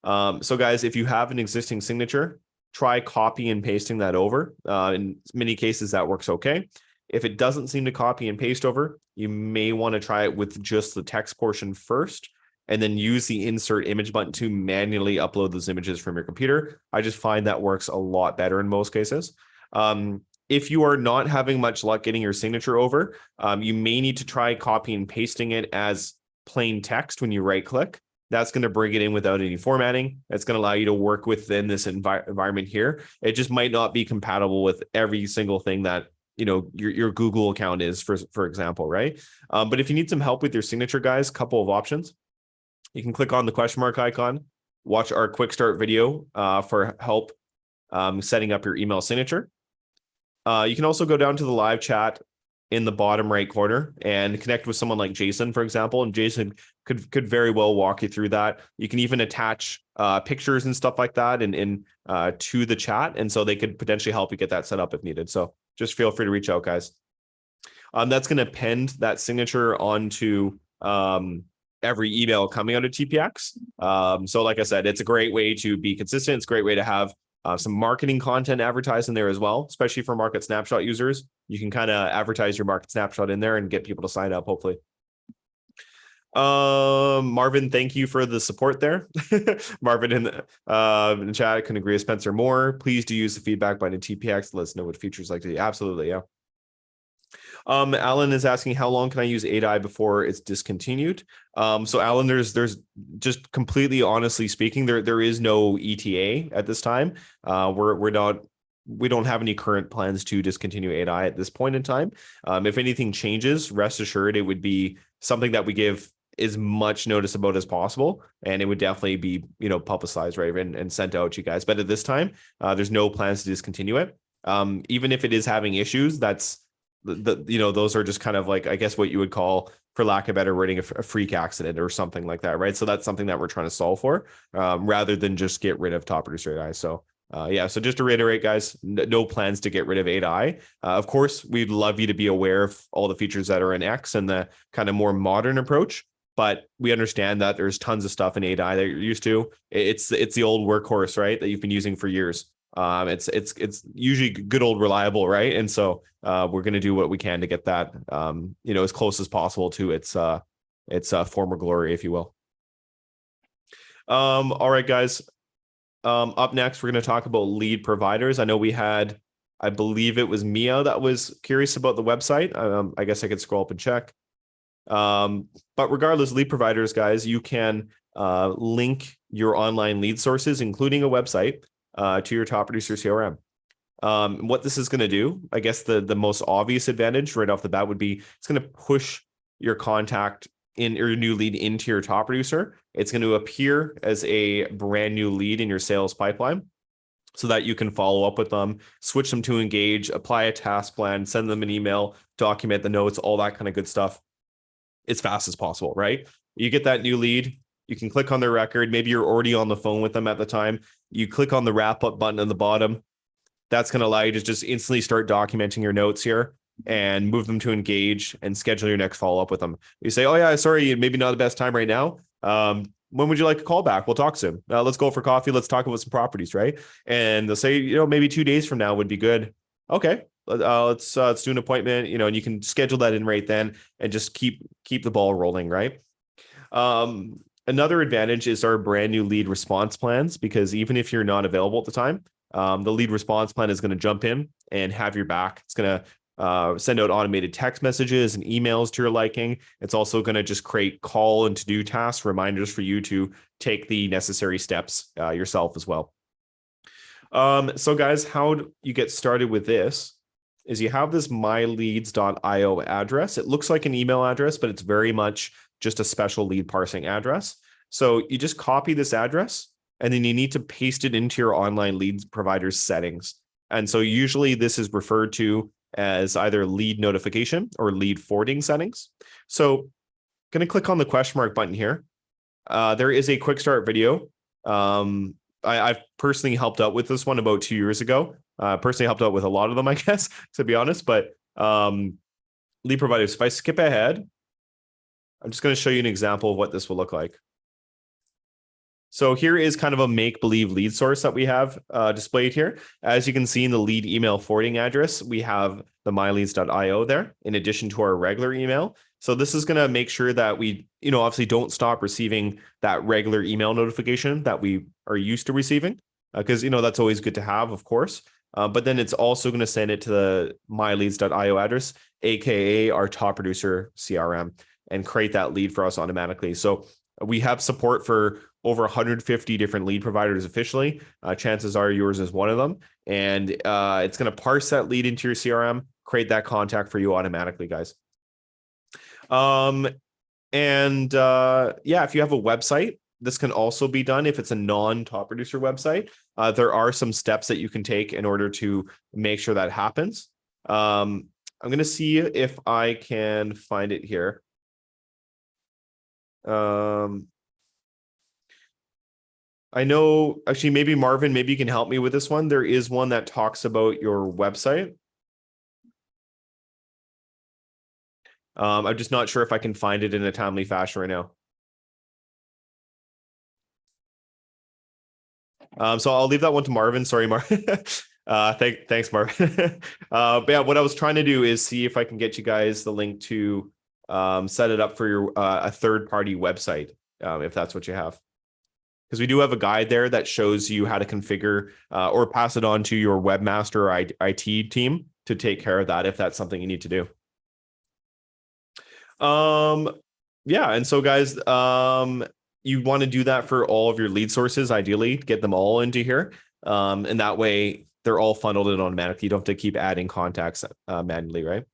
So guys, if you have an existing signature, try copy and pasting that over. In many cases, that works okay. If it doesn't seem to copy and paste over, you may want to try it with just the text portion first, and then use the insert image button to manually upload those images from your computer. I just find that works a lot better in most cases. If you are not having much luck getting your signature over, you may need to try copy and pasting it as plain text when you right click. That's going to bring it in without any formatting. That's going to allow you to work within this environment here. It just might not be compatible with every single thing that your Google account is, for example, right? But if you need some help with your signature, guys, couple of options. You can click on the question mark icon, watch our quick start video for help setting up your email signature. You can also go down to the live chat in the bottom right corner and connect with someone like Jason, for example. And Jason could very well walk you through that. You can even attach pictures and stuff like that in to the chat. And so they could potentially help you get that set up if needed. So just feel free to reach out, guys. That's going to append that signature onto every email coming out of TPX. So like I said, it's a great way to be consistent. It's a great way to have some marketing content advertised in there as well, especially for Market Snapshot users. You can kind of advertise your Market Snapshot in there and get people to sign up, hopefully. Marvin, thank you for the support there. Marvin in the chat, I couldn't agree with Spencer more. Please do use the feedback button in TPX. Let us know what features like to do. Absolutely, yeah. Alan is asking, how long can I use 8i before it's discontinued? So Alan, there's just completely honestly speaking, there is no ETA at this time. We don't have any current plans to discontinue 8i at this point in time. If anything changes, rest assured it would be something that we give as much notice about as possible, and it would definitely be publicized, right, and sent out to you guys. But at this time, there's no plans to discontinue it. Even if it is having issues, that's those are just kind of like, I guess, what you would call, for lack of better wording, a freak accident or something like that, right? So that's something that we're trying to solve for, rather than just get rid of Top Producer AI. So so just to reiterate, guys, no plans to get rid of 8i. Of course, we'd love you to be aware of all the features that are in X and the kind of more modern approach, but we understand that there's tons of stuff in 8i that you're used to. It's the old workhorse, right, that you've been using for years. It's usually good old reliable, right? And so we're going to do what we can to get that as close as possible to its former glory, if you will. All right, guys. Up next, we're going to talk about lead providers. I know we had, I believe it was Mia that was curious about the website. I guess I could scroll up and check. But regardless, lead providers, guys, you can link your online lead sources, including a website, to your Top Producer CRM. What this is going to do, I guess the most obvious advantage right off the bat would be it's going to push your contact in your new lead into your Top Producer. It's going to appear as a brand new lead in your sales pipeline so that you can follow up with them, switch them to engage, apply a task plan, send them an email, document the notes, all that kind of good stuff as fast as possible, right? You get that new lead, you can click on their record. Maybe you're already on the phone with them at the time. You click on the wrap up button on the bottom. That's going to allow you to just instantly start documenting your notes here and move them to engage and schedule your next follow up with them. You say, oh yeah, sorry, maybe not the best time right now. When would you like a call back? We'll talk soon. Let's go for coffee. Let's talk about some properties, right? And they'll say, maybe 2 days from now would be good. Okay, let's do an appointment. And you can schedule that in right then and just keep the ball rolling, right? Another advantage is our brand new lead response plans, because even if you're not available at the time, the lead response plan is going to jump in and have your back. It's going to send out automated text messages and emails to your liking. It's also going to just create call and to-do tasks, reminders for you to take the necessary steps yourself as well. So guys, how do you get started with this? is you have this myleads.io address. It looks like an email address, but it's very much just a special lead parsing address. So you just copy this address, and then you need to paste it into your online leads provider's settings. And so usually this is referred to as either lead notification or lead forwarding settings. So going to click on the question mark button here. There is a quick start video. I've personally helped out with this one about 2 years ago. Personally helped out with a lot of them, I guess, to be honest. But lead providers, if I skip ahead, I'm just going to show you an example of what this will look like. So here is kind of a make-believe lead source that we have displayed here. As you can see in the lead email forwarding address, we have the myleads.io there, in addition to our regular email. So this is going to make sure that we, obviously don't stop receiving that regular email notification that we are used to receiving, because, that's always good to have, of course. But then it's also going to send it to the myleads.io address, aka our top producer CRM, and create that lead for us automatically. So we have support for over 150 different lead providers officially. Chances are yours is one of them. And it's going to parse that lead into your CRM, create that contact for you automatically, guys. If you have a website, this can also be done if it's a non-top producer website. There are some steps that you can take in order to make sure that happens. I'm going to see if I can find it here. I know, actually, maybe Marvin, maybe you can help me with this one. There is one that talks about your website. I'm just not sure if I can find it in a timely fashion right now. So I'll leave that one to Marvin. Sorry, Marvin. Thanks, Marvin. But yeah, what I was trying to do is see if I can get you guys the link to set it up for your a third-party website, if that's what you have. Because we do have a guide there that shows you how to configure or pass it on to your webmaster or IT team to take care of that if that's something you need to do. And so guys, you want to do that for all of your lead sources, ideally, get them all into here. And that way they're all funneled in automatically. You don't have to keep adding contacts manually, right?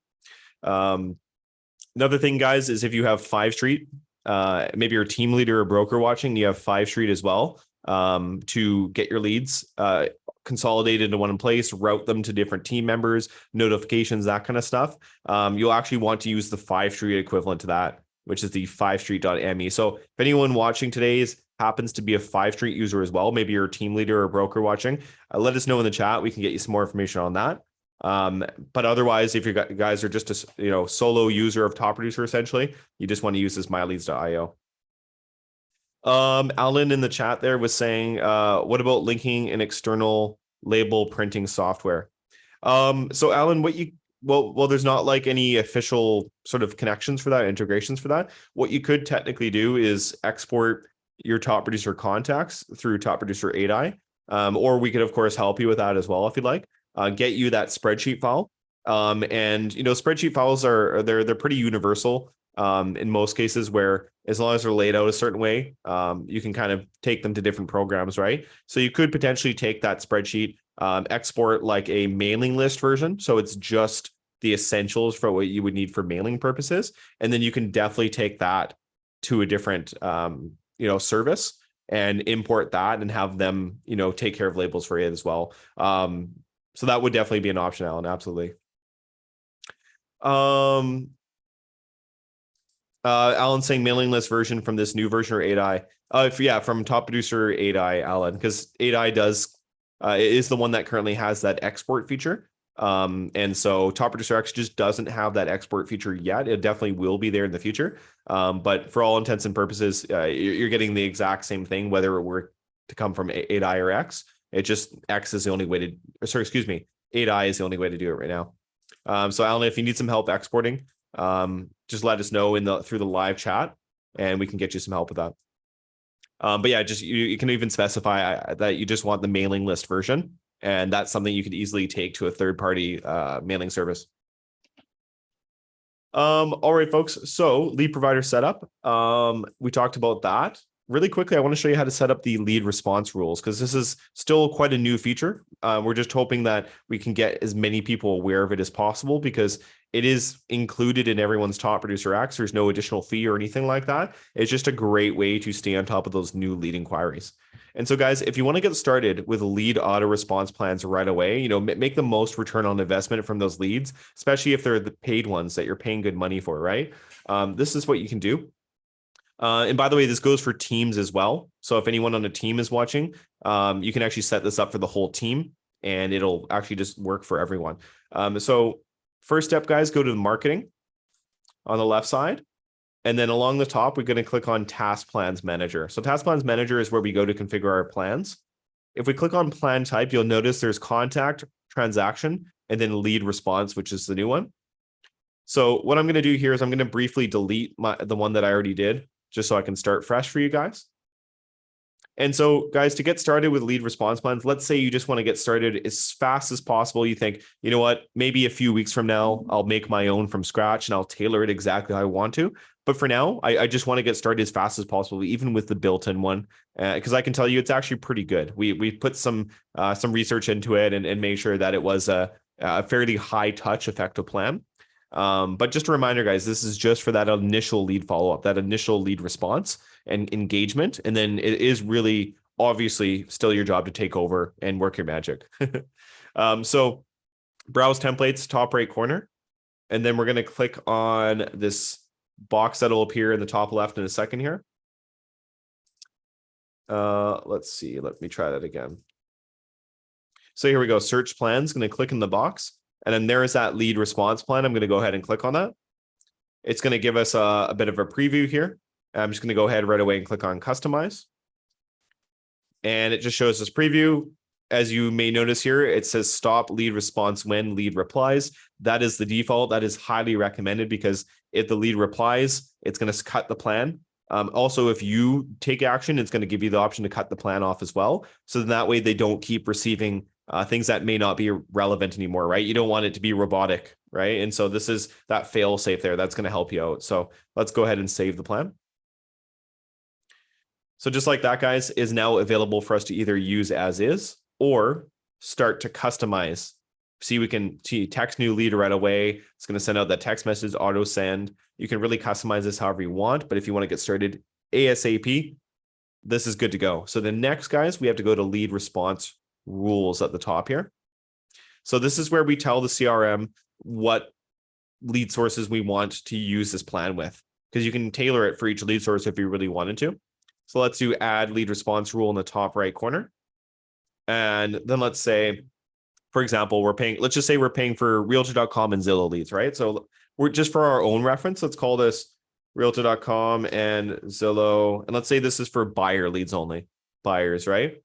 Another thing, guys, is if you have 5 Street, maybe you're a team leader or broker watching, you have 5 Street as well, to get your leads consolidated into one place, route them to different team members, notifications, that kind of stuff. You'll actually want to use the 5 Street equivalent to that, which is the 5street.me. So if anyone watching today happens to be a 5 Street user as well, maybe you're a team leader or broker watching, let us know in the chat. We can get you some more information on that. But otherwise, if you guys are just a solo user of Top Producer, essentially, you just want to use this myleads.io. Alan in the chat there was saying, what about linking an external label printing software? So Alan, there's not like any official sort of connections for that, integrations for that. What you could technically do is export your Top Producer contacts through Top Producer 8i, or we could of course help you with that as well if you'd like. Get you that spreadsheet file. And spreadsheet files they're pretty universal in most cases, where as long as they're laid out a certain way, you can kind of take them to different programs, right? So you could potentially take that spreadsheet, export like a mailing list version. So it's just the essentials for what you would need for mailing purposes. And then you can definitely take that to a different service and import that and have them, take care of labels for it as well. So that would definitely be an option, Alan. Absolutely. Alan saying mailing list version from this new version or 8i. From Top Producer 8i, Alan, because 8i is the one that currently has that export feature. And so Top Producer X just doesn't have that export feature yet. It definitely will be there in the future. But for all intents and purposes, you're getting the exact same thing, whether it were to come from 8i or X. It just X is the only way to, 8i is the only way to do it right now. So Alan, if you need some help exporting, just let us know through the live chat, and we can get you some help with that. But yeah, just you can even specify that you just want the mailing list version, and that's something you could easily take to a third-party mailing service. All right, folks. So lead provider setup. We talked about that. really quickly, I want to show you how to set up the lead response rules because this is still quite a new feature. We're just hoping that we can get as many people aware of it as possible because it is included in everyone's Top Producer X. There's no additional fee or anything like that. It's just a great way to stay on top of those new lead inquiries. And so, guys, if you want to get started with lead auto response plans right away, make the most return on investment from those leads, especially if they're the paid ones that you're paying good money for, right? This is what you can do. And by the way, this goes for teams as well. So if anyone on a team is watching, you can actually set this up for the whole team and it'll actually just work for everyone. So first step, guys, go to the marketing on the left side. And then along the top, we're going to click on Task Plans Manager. So Task Plans Manager is where we go to configure our plans. If we click on plan type, you'll notice there's contact, transaction, and then lead response, which is the new one. So what I'm going to do here is I'm going to briefly delete the one that I already did, just so I can start fresh for you guys. And so, guys, to get started with lead response plans, let's say you just want to get started as fast as possible. You think, you know what, maybe a few weeks from now, I'll make my own from scratch and I'll tailor it exactly how I want to. But for now, I just want to get started as fast as possible, even with the built-in one, because I can tell you it's actually pretty good. We put some research into it and made sure that it was a fairly high-touch effective plan. But just a reminder, guys, this is just for that initial lead follow-up, that initial lead response and engagement. And then it is really obviously still your job to take over and work your magic. So browse templates, top right corner. And then we're going to click on this box that'll appear in the top left in a second here. Let's see. Let me try that again. So here we go. Search plans. Going to click in the box. And then there is that lead response plan. I'm going to go ahead and click on that. It's going to give us a bit of a preview here. I'm just going to go ahead right away and click on customize. And it just shows this preview. As you may notice here, it says stop lead response when lead replies. That is the default. That is highly recommended because if the lead replies, it's going to cut the plan. Also, if you take action, it's going to give you the option to cut the plan off as well. So then that way they don't keep receiving things that may not be relevant anymore, right? You don't want it to be robotic, right? And so this is that fail safe there. That's going to help you out. So let's go ahead and save the plan. So just like that, guys, is now available for us to either use as is or start to customize. See, we can text new lead right away. It's going to send out that text message, auto send. You can really customize this however you want. But if you want to get started ASAP, this is good to go. So the next, guys, we have to go to lead response rules at the top here. So this is where we tell the CRM what lead sources we want to use this plan with, because you can tailor it for each lead source if you really wanted to. So let's do add lead response rule in the top right corner. And then let's say, for example, let's just say we're paying for realtor.com and Zillow leads, right? So we're just for our own reference, let's call this realtor.com and Zillow. And let's say this is for buyer leads only, buyers, right?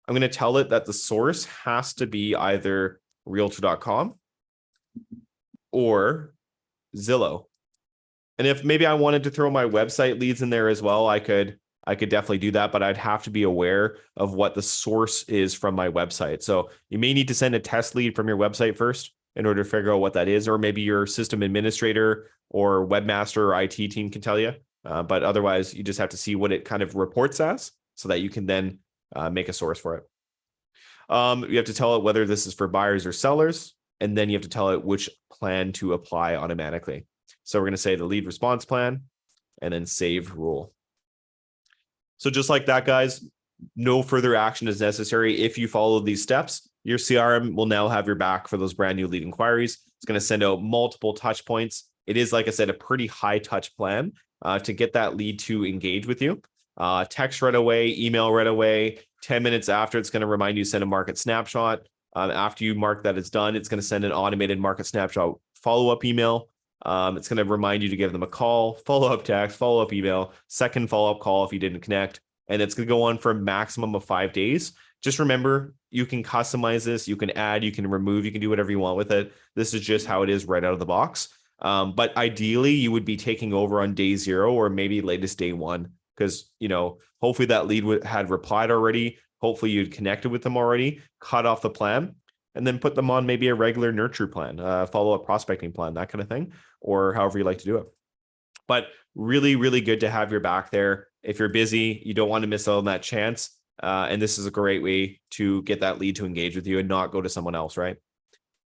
I'm going to tell it that the source has to be either realtor.com or Zillow. And if maybe I wanted to throw my website leads in there as well, I could definitely do that, but I'd have to be aware of what the source is from my website. So you may need to send a test lead from your website first in order to figure out what that is, or maybe your system administrator or webmaster or IT team can tell you. But otherwise, you just have to see what it kind of reports as so that you can then make a source for it. You have to tell it whether this is for buyers or sellers, and then you have to tell it which plan to apply automatically. So we're going to say the lead response plan and then save rule. So just like that, guys, no further action is necessary. If you follow these steps, your CRM will now have your back for those brand new lead inquiries. It's going to send out multiple touch points. It is, like I said, a pretty high touch plan to get that lead to engage with you. Text right away, email right away. 10 minutes after, it's going to remind you to send a market snapshot. After you mark that it's done, it's going to send an automated market snapshot follow-up email. It's going to remind you to give them a call, follow-up text, follow-up email, second follow-up call if you didn't connect. And it's going to go on for a maximum of 5 days. Just remember, you can customize this, you can add, you can remove, you can do whatever you want with it. This is just how it is right out of the box. But ideally, you would be taking over on day 0 or maybe latest day 1, because, hopefully that lead had replied already. Hopefully you'd connected with them already, cut off the plan, and then put them on maybe a regular nurture plan, follow-up prospecting plan, that kind of thing, or however you like to do it. But really, really good to have your back there. if you're busy, you don't want to miss out on that chance. And this is a great way to get that lead to engage with you and not go to someone else, right?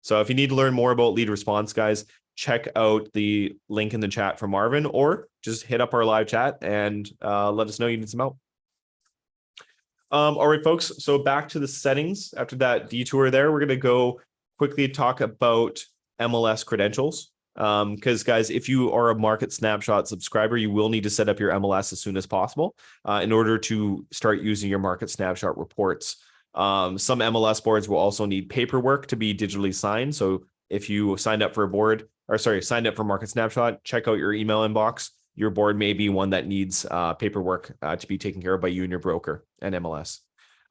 So if you need to learn more about lead response, guys, check out the link in the chat from Marvin, or just hit up our live chat and let us know you need some help. All right, folks. So back to the settings. After that detour there, we're going to go quickly talk about MLS credentials. Because guys, if you are a Market Snapshot subscriber, you will need to set up your MLS as soon as possible in order to start using your Market Snapshot reports. Some MLS boards will also need paperwork to be digitally signed. So if you signed up for a board, or sorry, signed up for Market Snapshot, check out your email inbox. Your board may be one that needs paperwork to be taken care of by you and your broker and MLS.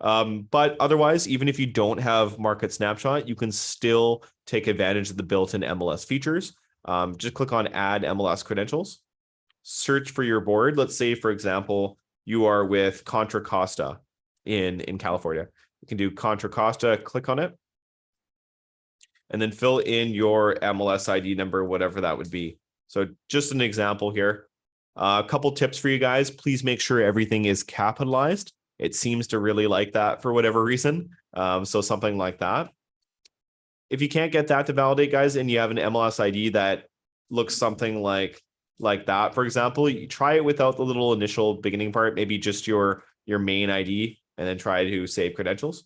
But otherwise, even if you don't have Market Snapshot, you can still take advantage of the built-in MLS features. Just click on Add MLS Credentials. Search for your board. Let's say, for example, you are with Contra Costa in California. You can do Contra Costa, click on it, and then fill in your MLS ID number, whatever that would be. So just an example here. A couple tips for you guys. Please make sure everything is capitalized. It seems to really like that for whatever reason. So something like that. If you can't get that to validate, guys, and you have an MLS ID that looks something like that, for example, you try it without the little initial beginning part, maybe just your main ID, and then try to save credentials.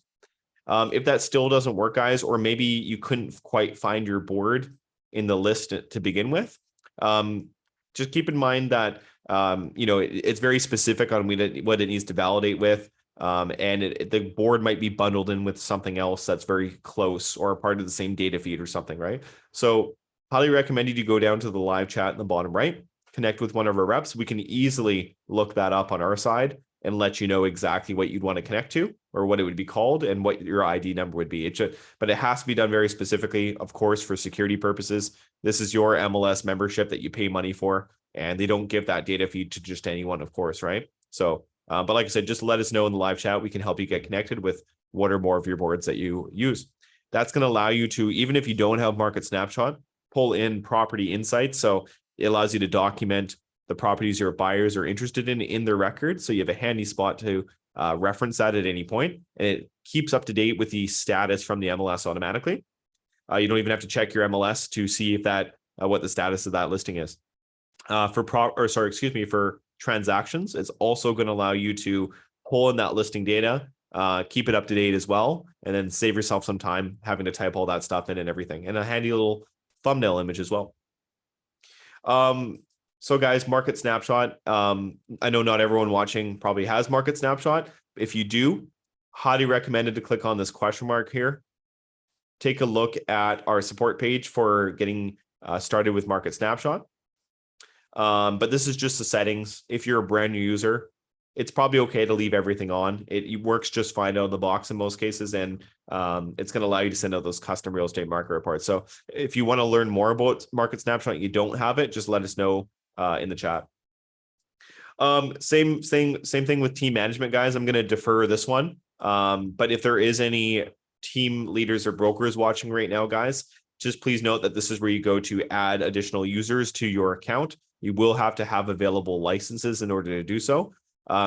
If that still doesn't work, guys, or maybe you couldn't quite find your board in the list to begin with, just keep in mind that it's very specific on what it needs to validate with, and the board might be bundled in with something else that's very close or a part of the same data feed or something, right? So highly recommend you go down to the live chat in the bottom right, connect with one of our reps. We can easily look that up on our side and let you know exactly what you'd want to connect to or what it would be called and what your ID number would be. But it has to be done very specifically, of course, for security purposes. This is your MLS membership that you pay money for, and they don't give that data feed to just anyone, of course, right? So, but like I said, just let us know in the live chat. We can help you get connected with one or more of your boards that you use. That's going to allow you to, even if you don't have Market Snapshot, pull in property insights. So it allows you to document the properties your buyers are interested in their record. So you have a handy spot to reference that at any point, and it keeps up to date with the status from the MLS automatically. You don't even have to check your MLS to see if that what the status of that listing is. For transactions, it's also going to allow you to pull in that listing data, keep it up to date as well, and then save yourself some time having to type all that stuff in and everything, and a handy little thumbnail image as well. So guys, Market Snapshot. I know not everyone watching probably has Market Snapshot. If you do, highly recommended to click on this question mark here. Take a look at our support page for getting started with Market Snapshot. But this is just the settings. If you're a brand new user, it's probably okay to leave everything on. It works just fine out of the box in most cases, and it's going to allow you to send out those custom real estate market reports. So if you want to learn more about Market Snapshot and you don't have it, just let us know in the chat. Same thing with team management, guys. I'm going to defer this one. But if there is any team leaders or brokers watching right now, guys, just please note that this is where you go to add additional users to your account. You will have to have available licenses in order to do so.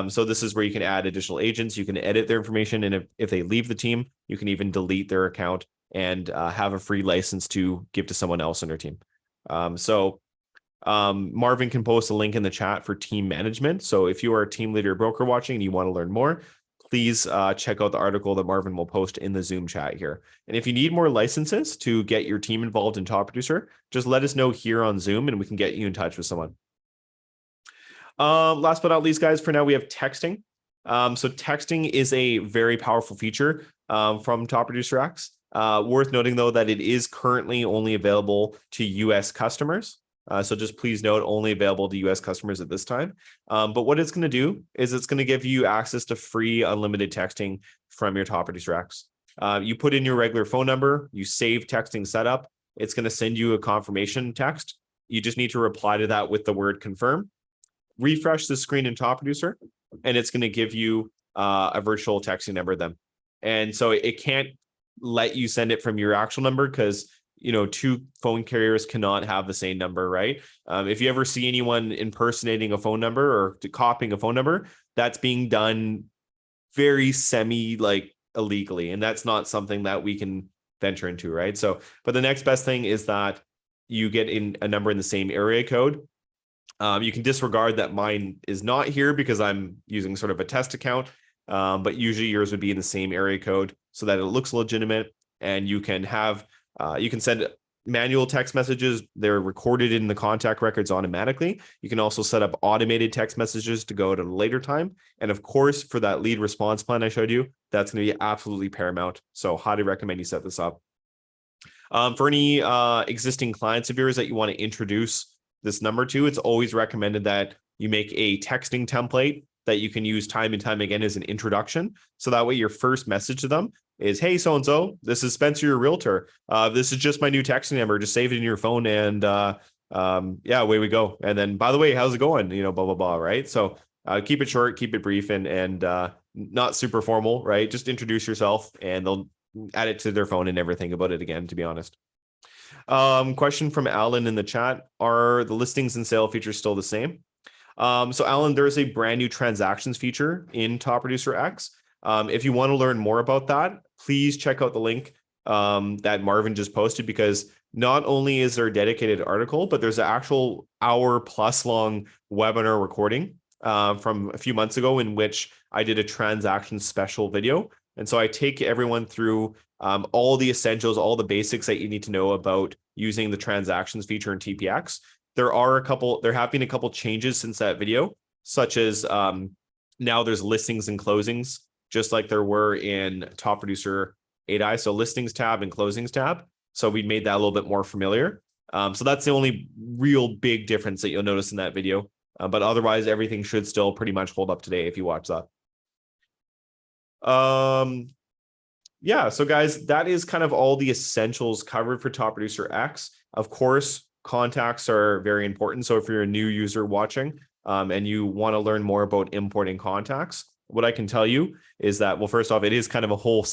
So this is where you can add additional agents. You can edit their information, and if they leave the team, you can even delete their account and have a free license to give to someone else on their team. Marvin can post a link in the chat for team management. So if you are a team leader or broker watching and you want to learn more, please check out the article that Marvin will post in the Zoom chat here. And if you need more licenses to get your team involved in Top Producer, just let us know here on Zoom and we can get you in touch with someone. Last but not least, guys, for now, we have texting. So texting is a very powerful feature from Top Producer X. Worth noting, though, that it is currently only available to US customers. So just please note, only available to US customers at this time. But what it's going to do is it's going to give you access to free unlimited texting from your Top Producer X. You put in your regular phone number, you save texting setup. It's going to send you a confirmation text. You just need to reply to that with the word confirm. Refresh the screen in Top Producer, and it's going to give you a virtual texting number then. And so it can't let you send it from your actual number because two phone carriers cannot have the same number, right? If you ever see anyone impersonating a phone number or copying a phone number, that's being done very like illegally, and that's not something that we can venture into, right? So, but the next best thing is that you get in a number in the same area code. You can disregard that mine is not here because I'm using sort of a test account, but usually yours would be in the same area code so that it looks legitimate, and you can send manual text messages. They're recorded in the contact records automatically. You can also set up automated text messages to go at a later time. And of course, for that lead response plan I showed you, that's going to be absolutely paramount. So highly recommend you set this up. For any existing clients of yours that you want to introduce this number to, it's always recommended that you make a texting template that you can use time and time again as an introduction. So that way your first message to them is, hey, so-and-so, this is Spencer, your realtor. This is just my new texting number. Just save it in your phone and yeah, away we go. And then, by the way, how's it going? Blah, blah, blah, right? So keep it short, keep it brief, and not super formal, right? Just introduce yourself and they'll add it to their phone and never think about it again, to be honest. Question from Alan in the chat. Are the listings and sale features still the same? So Alan, there is a brand new transactions feature in Top Producer X. If you want to learn more about that, please check out the link that Marvin just posted, because not only is there a dedicated article, but there's an actual hour-plus long webinar recording from a few months ago in which I did a transaction special video. And so I take everyone through all the essentials, all the basics that you need to know about using the transactions feature in TPX. There have been a couple changes since that video, such as now there's listings and closings, just like there were in Top Producer 8i. So listings tab and closings tab. So we made that a little bit more familiar. So that's the only real big difference that you'll notice in that video. But otherwise, everything should still pretty much hold up today if you watch that. Yeah, so guys, that is kind of all the essentials covered for Top Producer X. Of course, contacts are very important. So if you're a new user watching and you want to learn more about importing contacts, what I can tell you is that, well, first off, it is kind of a whole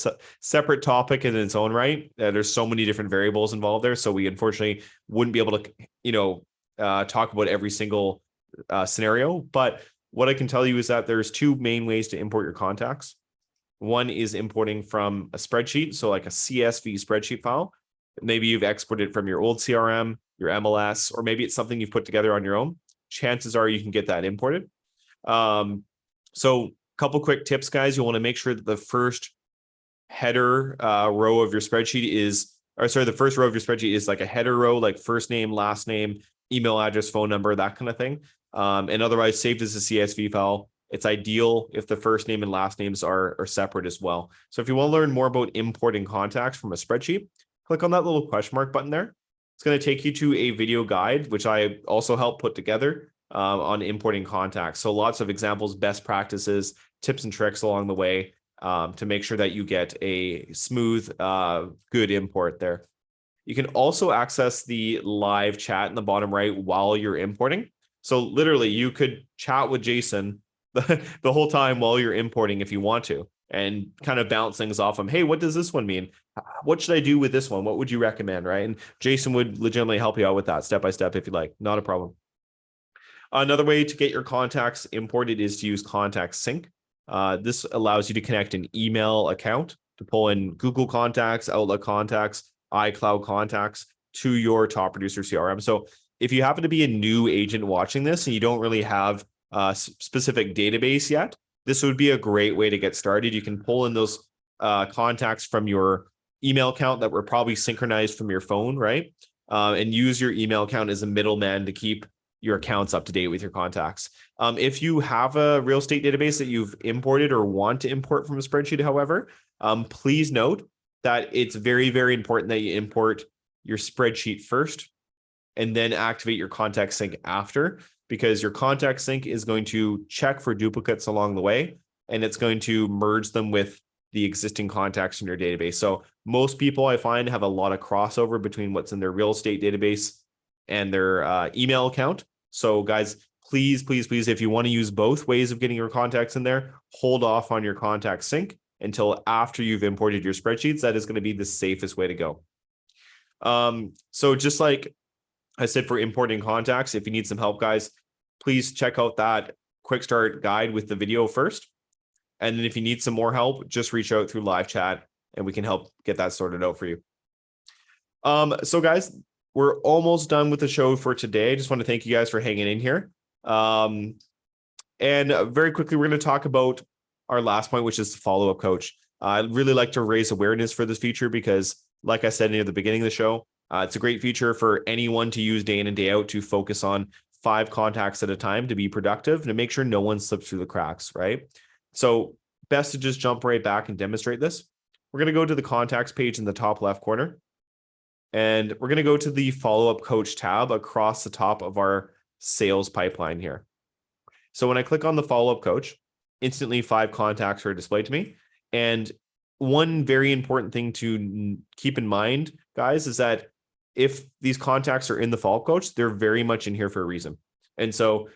separate topic in its own right. There's so many different variables involved there. So we unfortunately wouldn't be able to, talk about every single scenario. But what I can tell you is that there's two main ways to import your contacts. One is importing from a spreadsheet, so like a CSV spreadsheet file. Maybe you've exported from your old CRM, your MLS, or maybe it's something you've put together on your own. Chances are you can get that imported. So a couple quick tips, guys. You want to make sure that the first header row of your spreadsheet the first row of your spreadsheet is like a header row, like first name, last name, email address, phone number, that kind of thing. And otherwise saved as a CSV file. It's ideal if the first name and last names are separate as well. So if you want to learn more about importing contacts from a spreadsheet, click on that little question mark button there. It's going to take you to a video guide, which I also helped put together on importing contacts. So lots of examples, best practices, tips and tricks along the way to make sure that you get a smooth, good import there. You can also access the live chat in the bottom right while you're importing. So literally you could chat with Jason the whole time while you're importing if you want to, and kind of bounce things off him. Hey, what does this one mean? What should I do with this one? What would you recommend, right? And Jason would legitimately help you out with that step by step if you'd like. Not a problem. Another way to get your contacts imported is to use Contact Sync. This allows you to connect an email account to pull in Google Contacts, Outlook Contacts, iCloud Contacts to your Top Producer CRM. So if you happen to be a new agent watching this and you don't really have a specific database yet, this would be a great way to get started. You can pull in those contacts from your email account that were probably synchronized from your phone, right? And use your email account as a middleman to keep your accounts up to date with your contacts. If you have a real estate database that you've imported or want to import from a spreadsheet, however, please note that it's very, very important that you import your spreadsheet first and then activate your Contact Sync after, because your Contact Sync is going to check for duplicates along the way, and it's going to merge them with the existing contacts in your database. So most people I find have a lot of crossover between what's in their real estate database and their email account. So guys, please, please, please, if you want to use both ways of getting your contacts in there, hold off on your Contact Sync until after you've imported your spreadsheets. That is going to be the safest way to go. So just like I said, for importing contacts, if you need some help, guys, please check out that quick start guide with the video first. And then if you need some more help, just reach out through live chat and we can help get that sorted out for you. So guys, we're almost done with the show for today. I just want to thank you guys for hanging in here. And very quickly, we're going to talk about our last point, which is the follow-up coach. I'd really like to raise awareness for this feature because, like I said near the beginning of the show, it's a great feature for anyone to use day in and day out to focus on 5 contacts at a time to be productive and to make sure no one slips through the cracks, right? So best to just jump right back and demonstrate this. We're going to go to the contacts page in the top left corner. And we're going to go to the follow-up coach tab across the top of our sales pipeline here. So when I click on the follow-up coach, instantly 5 contacts are displayed to me. And one very important thing to keep in mind, guys, is that if these contacts are in the follow-up coach, they're very much in here for a reason. And so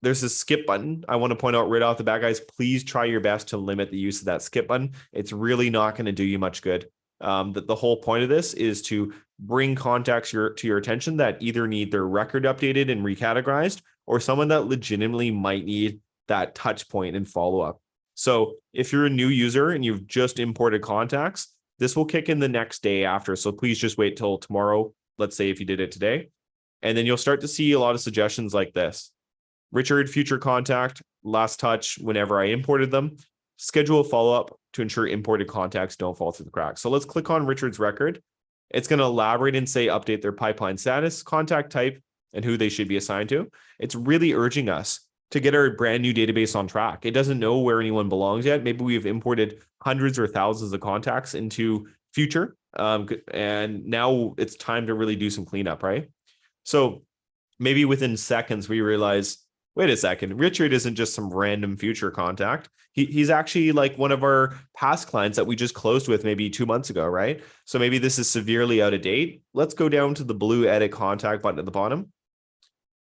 there's a skip button. I want to point out right off the bat, guys, please try your best to limit the use of that skip button. It's really not going to do you much good. The whole point of this is to bring contacts to your attention that either need their record updated and recategorized, or someone that legitimately might need that touch point and follow up. So if you're a new user and you've just imported contacts, this will kick in the next day after. So please just wait till tomorrow. Let's say if you did it today, and then you'll start to see a lot of suggestions like this. Richard, future contact, last touch whenever I imported them. Schedule a follow-up to ensure imported contacts don't fall through the cracks. So let's click on Richard's record. It's going to elaborate and say update their pipeline status, contact type, and who they should be assigned to. It's really urging us to get our brand new database on track. It doesn't know where anyone belongs yet. Maybe we've imported hundreds or thousands of contacts into future. And now it's time to really do some cleanup, right? So maybe within seconds, we realize, wait a second, Richard isn't just some random future contact. He's actually like one of our past clients that we just closed with maybe 2 months ago, right? So maybe this is severely out of date. Let's go down to the blue edit contact button at the bottom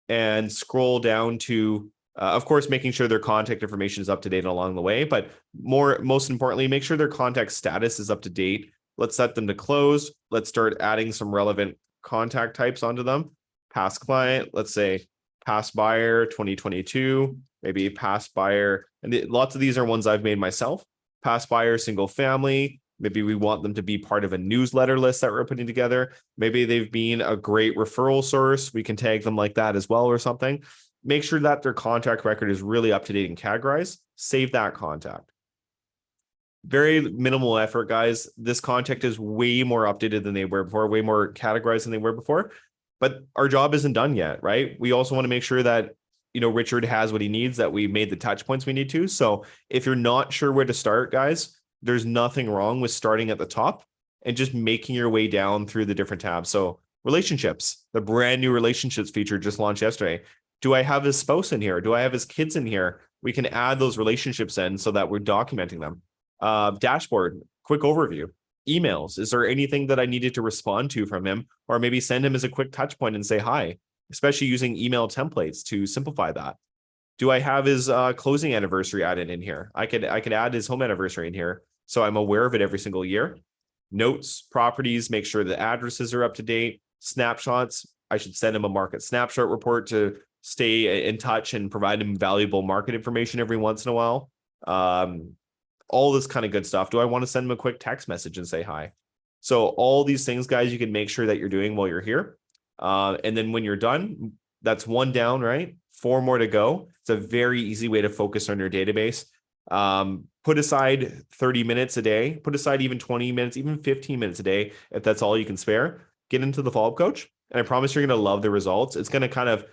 and scroll down to, of course, making sure their contact information is up to date along the way, but most importantly, make sure their contact status is up to date. Let's set them to close. Let's start adding some relevant contact types onto them. Past client, let's say past buyer 2022, maybe past buyer. And lots of these are ones I've made myself. Past buyer, single family. Maybe we want them to be part of a newsletter list that we're putting together. Maybe they've been a great referral source. We can tag them like that as well or something. Make sure that their contact record is really up to date and categorized. Save that contact. Very minimal effort, guys. This contact is way more updated than they were before, way more categorized than they were before. But our job isn't done yet, right? We also want to make sure that, Richard has what he needs, that we made the touch points we need to. So if you're not sure where to start, guys, there's nothing wrong with starting at the top and just making your way down through the different tabs. So relationships, the brand new relationships feature just launched yesterday. Do I have his spouse in here? Do I have his kids in here? We can add those relationships in so that we're documenting them. Dashboard, quick overview. Emails. Is there anything that I needed to respond to from him, or maybe send him as a quick touch point and say hi, especially using email templates to simplify that? Do I have his closing anniversary added in here? I could add his home anniversary in here, so I'm aware of it every single year. Notes, properties, make sure the addresses are up to date. Snapshots, I should send him a market snapshot report to stay in touch and provide him valuable market information every once in a while. All this kind of good stuff. Do I want to send them a quick text message and say hi? So all these things, guys, you can make sure that you're doing while you're here. And then when you're done, that's 1 down, right? 4 more to go. It's a very easy way to focus on your database. Put aside 30 minutes a day, put aside even 20 minutes, even 15 minutes a day, if that's all you can spare. Get into the follow-up coach. And I promise you're going to love the results. It's going to kind of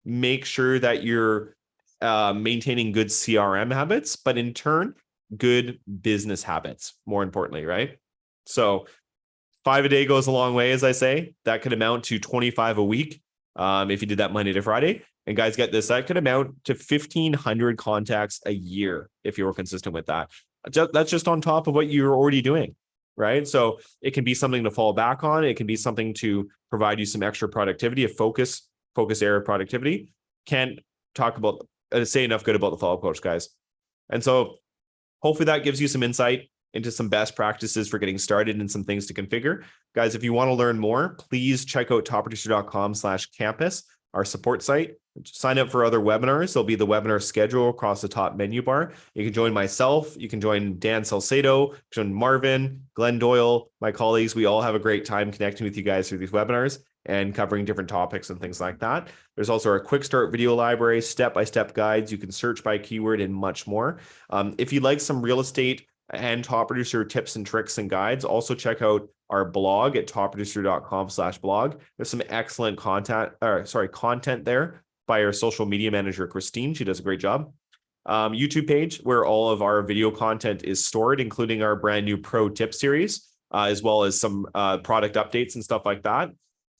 make sure that you're maintaining good CRM habits, but in turn, good business habits, more importantly, right? So 5 a day goes a long way, as I say. That could amount to 25 a week if you did that Monday to Friday. And guys, get this, that could amount to 1,500 contacts a year if you were consistent with that. That's just on top of what you're already doing, right? So it can be something to fall back on. It can be something to provide you some extra productivity, a focus area of productivity. Can't say enough good about the follow-up coach, guys. And so hopefully that gives you some insight. into some best practices for getting started and some things to configure. Guys, if you want to learn more, please check out topproducer.com/campus, our support site. Sign up for other webinars. There'll be the webinar schedule across the top menu bar. You can join myself. You can join Dan Salcedo, join Marvin, Glenn Doyle, my colleagues. We all have a great time connecting with you guys through these webinars and covering different topics and things like that. There's also our quick start video library, step-by-step guides. You can search by keyword and much more. If you'd like some real estate and top producer tips and tricks and guides, also check out our blog at topproducer.com/blog. There's some excellent content there by our social media manager, Christine. She does a great job. YouTube page where all of our video content is stored, including our brand new pro tip series, as well as some product updates and stuff like that.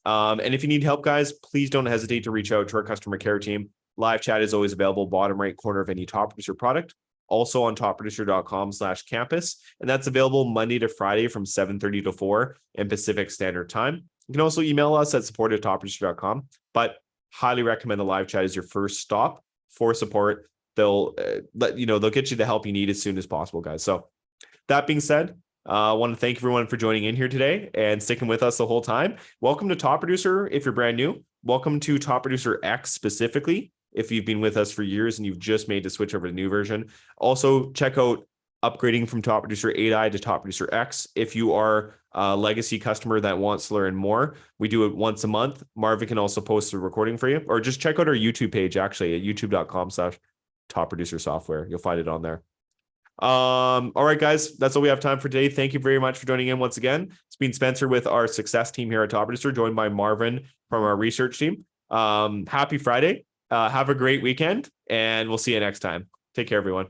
And if you need help, guys, please don't hesitate to reach out to our customer care team. Live chat is always available bottom right corner of any Top Producer product, also on topproducer.com/campus. And that's available Monday to Friday from 7:30 to 4 in Pacific Standard Time. You can also email us at support@topproducer.com, but highly recommend the live chat as your first stop for support. They'll they'll get you the help you need as soon as possible, guys. So that being said, I want to thank everyone for joining in here today and sticking with us the whole time. Welcome to Top Producer if you're brand new. Welcome to Top Producer X specifically if you've been with us for years and you've just made the switch over to the new version. Also, check out upgrading from Top Producer 8i to Top Producer X if you are a legacy customer that wants to learn more. We do it once a month. Marvin can also post a recording for you, or just check out our YouTube page actually at youtube.com/Top Producer Software. You'll find it on there. All right, guys, that's all we have time for today. Thank you very much for joining in once again. It's been Spencer with our success team here at Top Producer, joined by Marvin from our research team. Happy Friday. Have a great weekend, and we'll see you next time. Take care, everyone.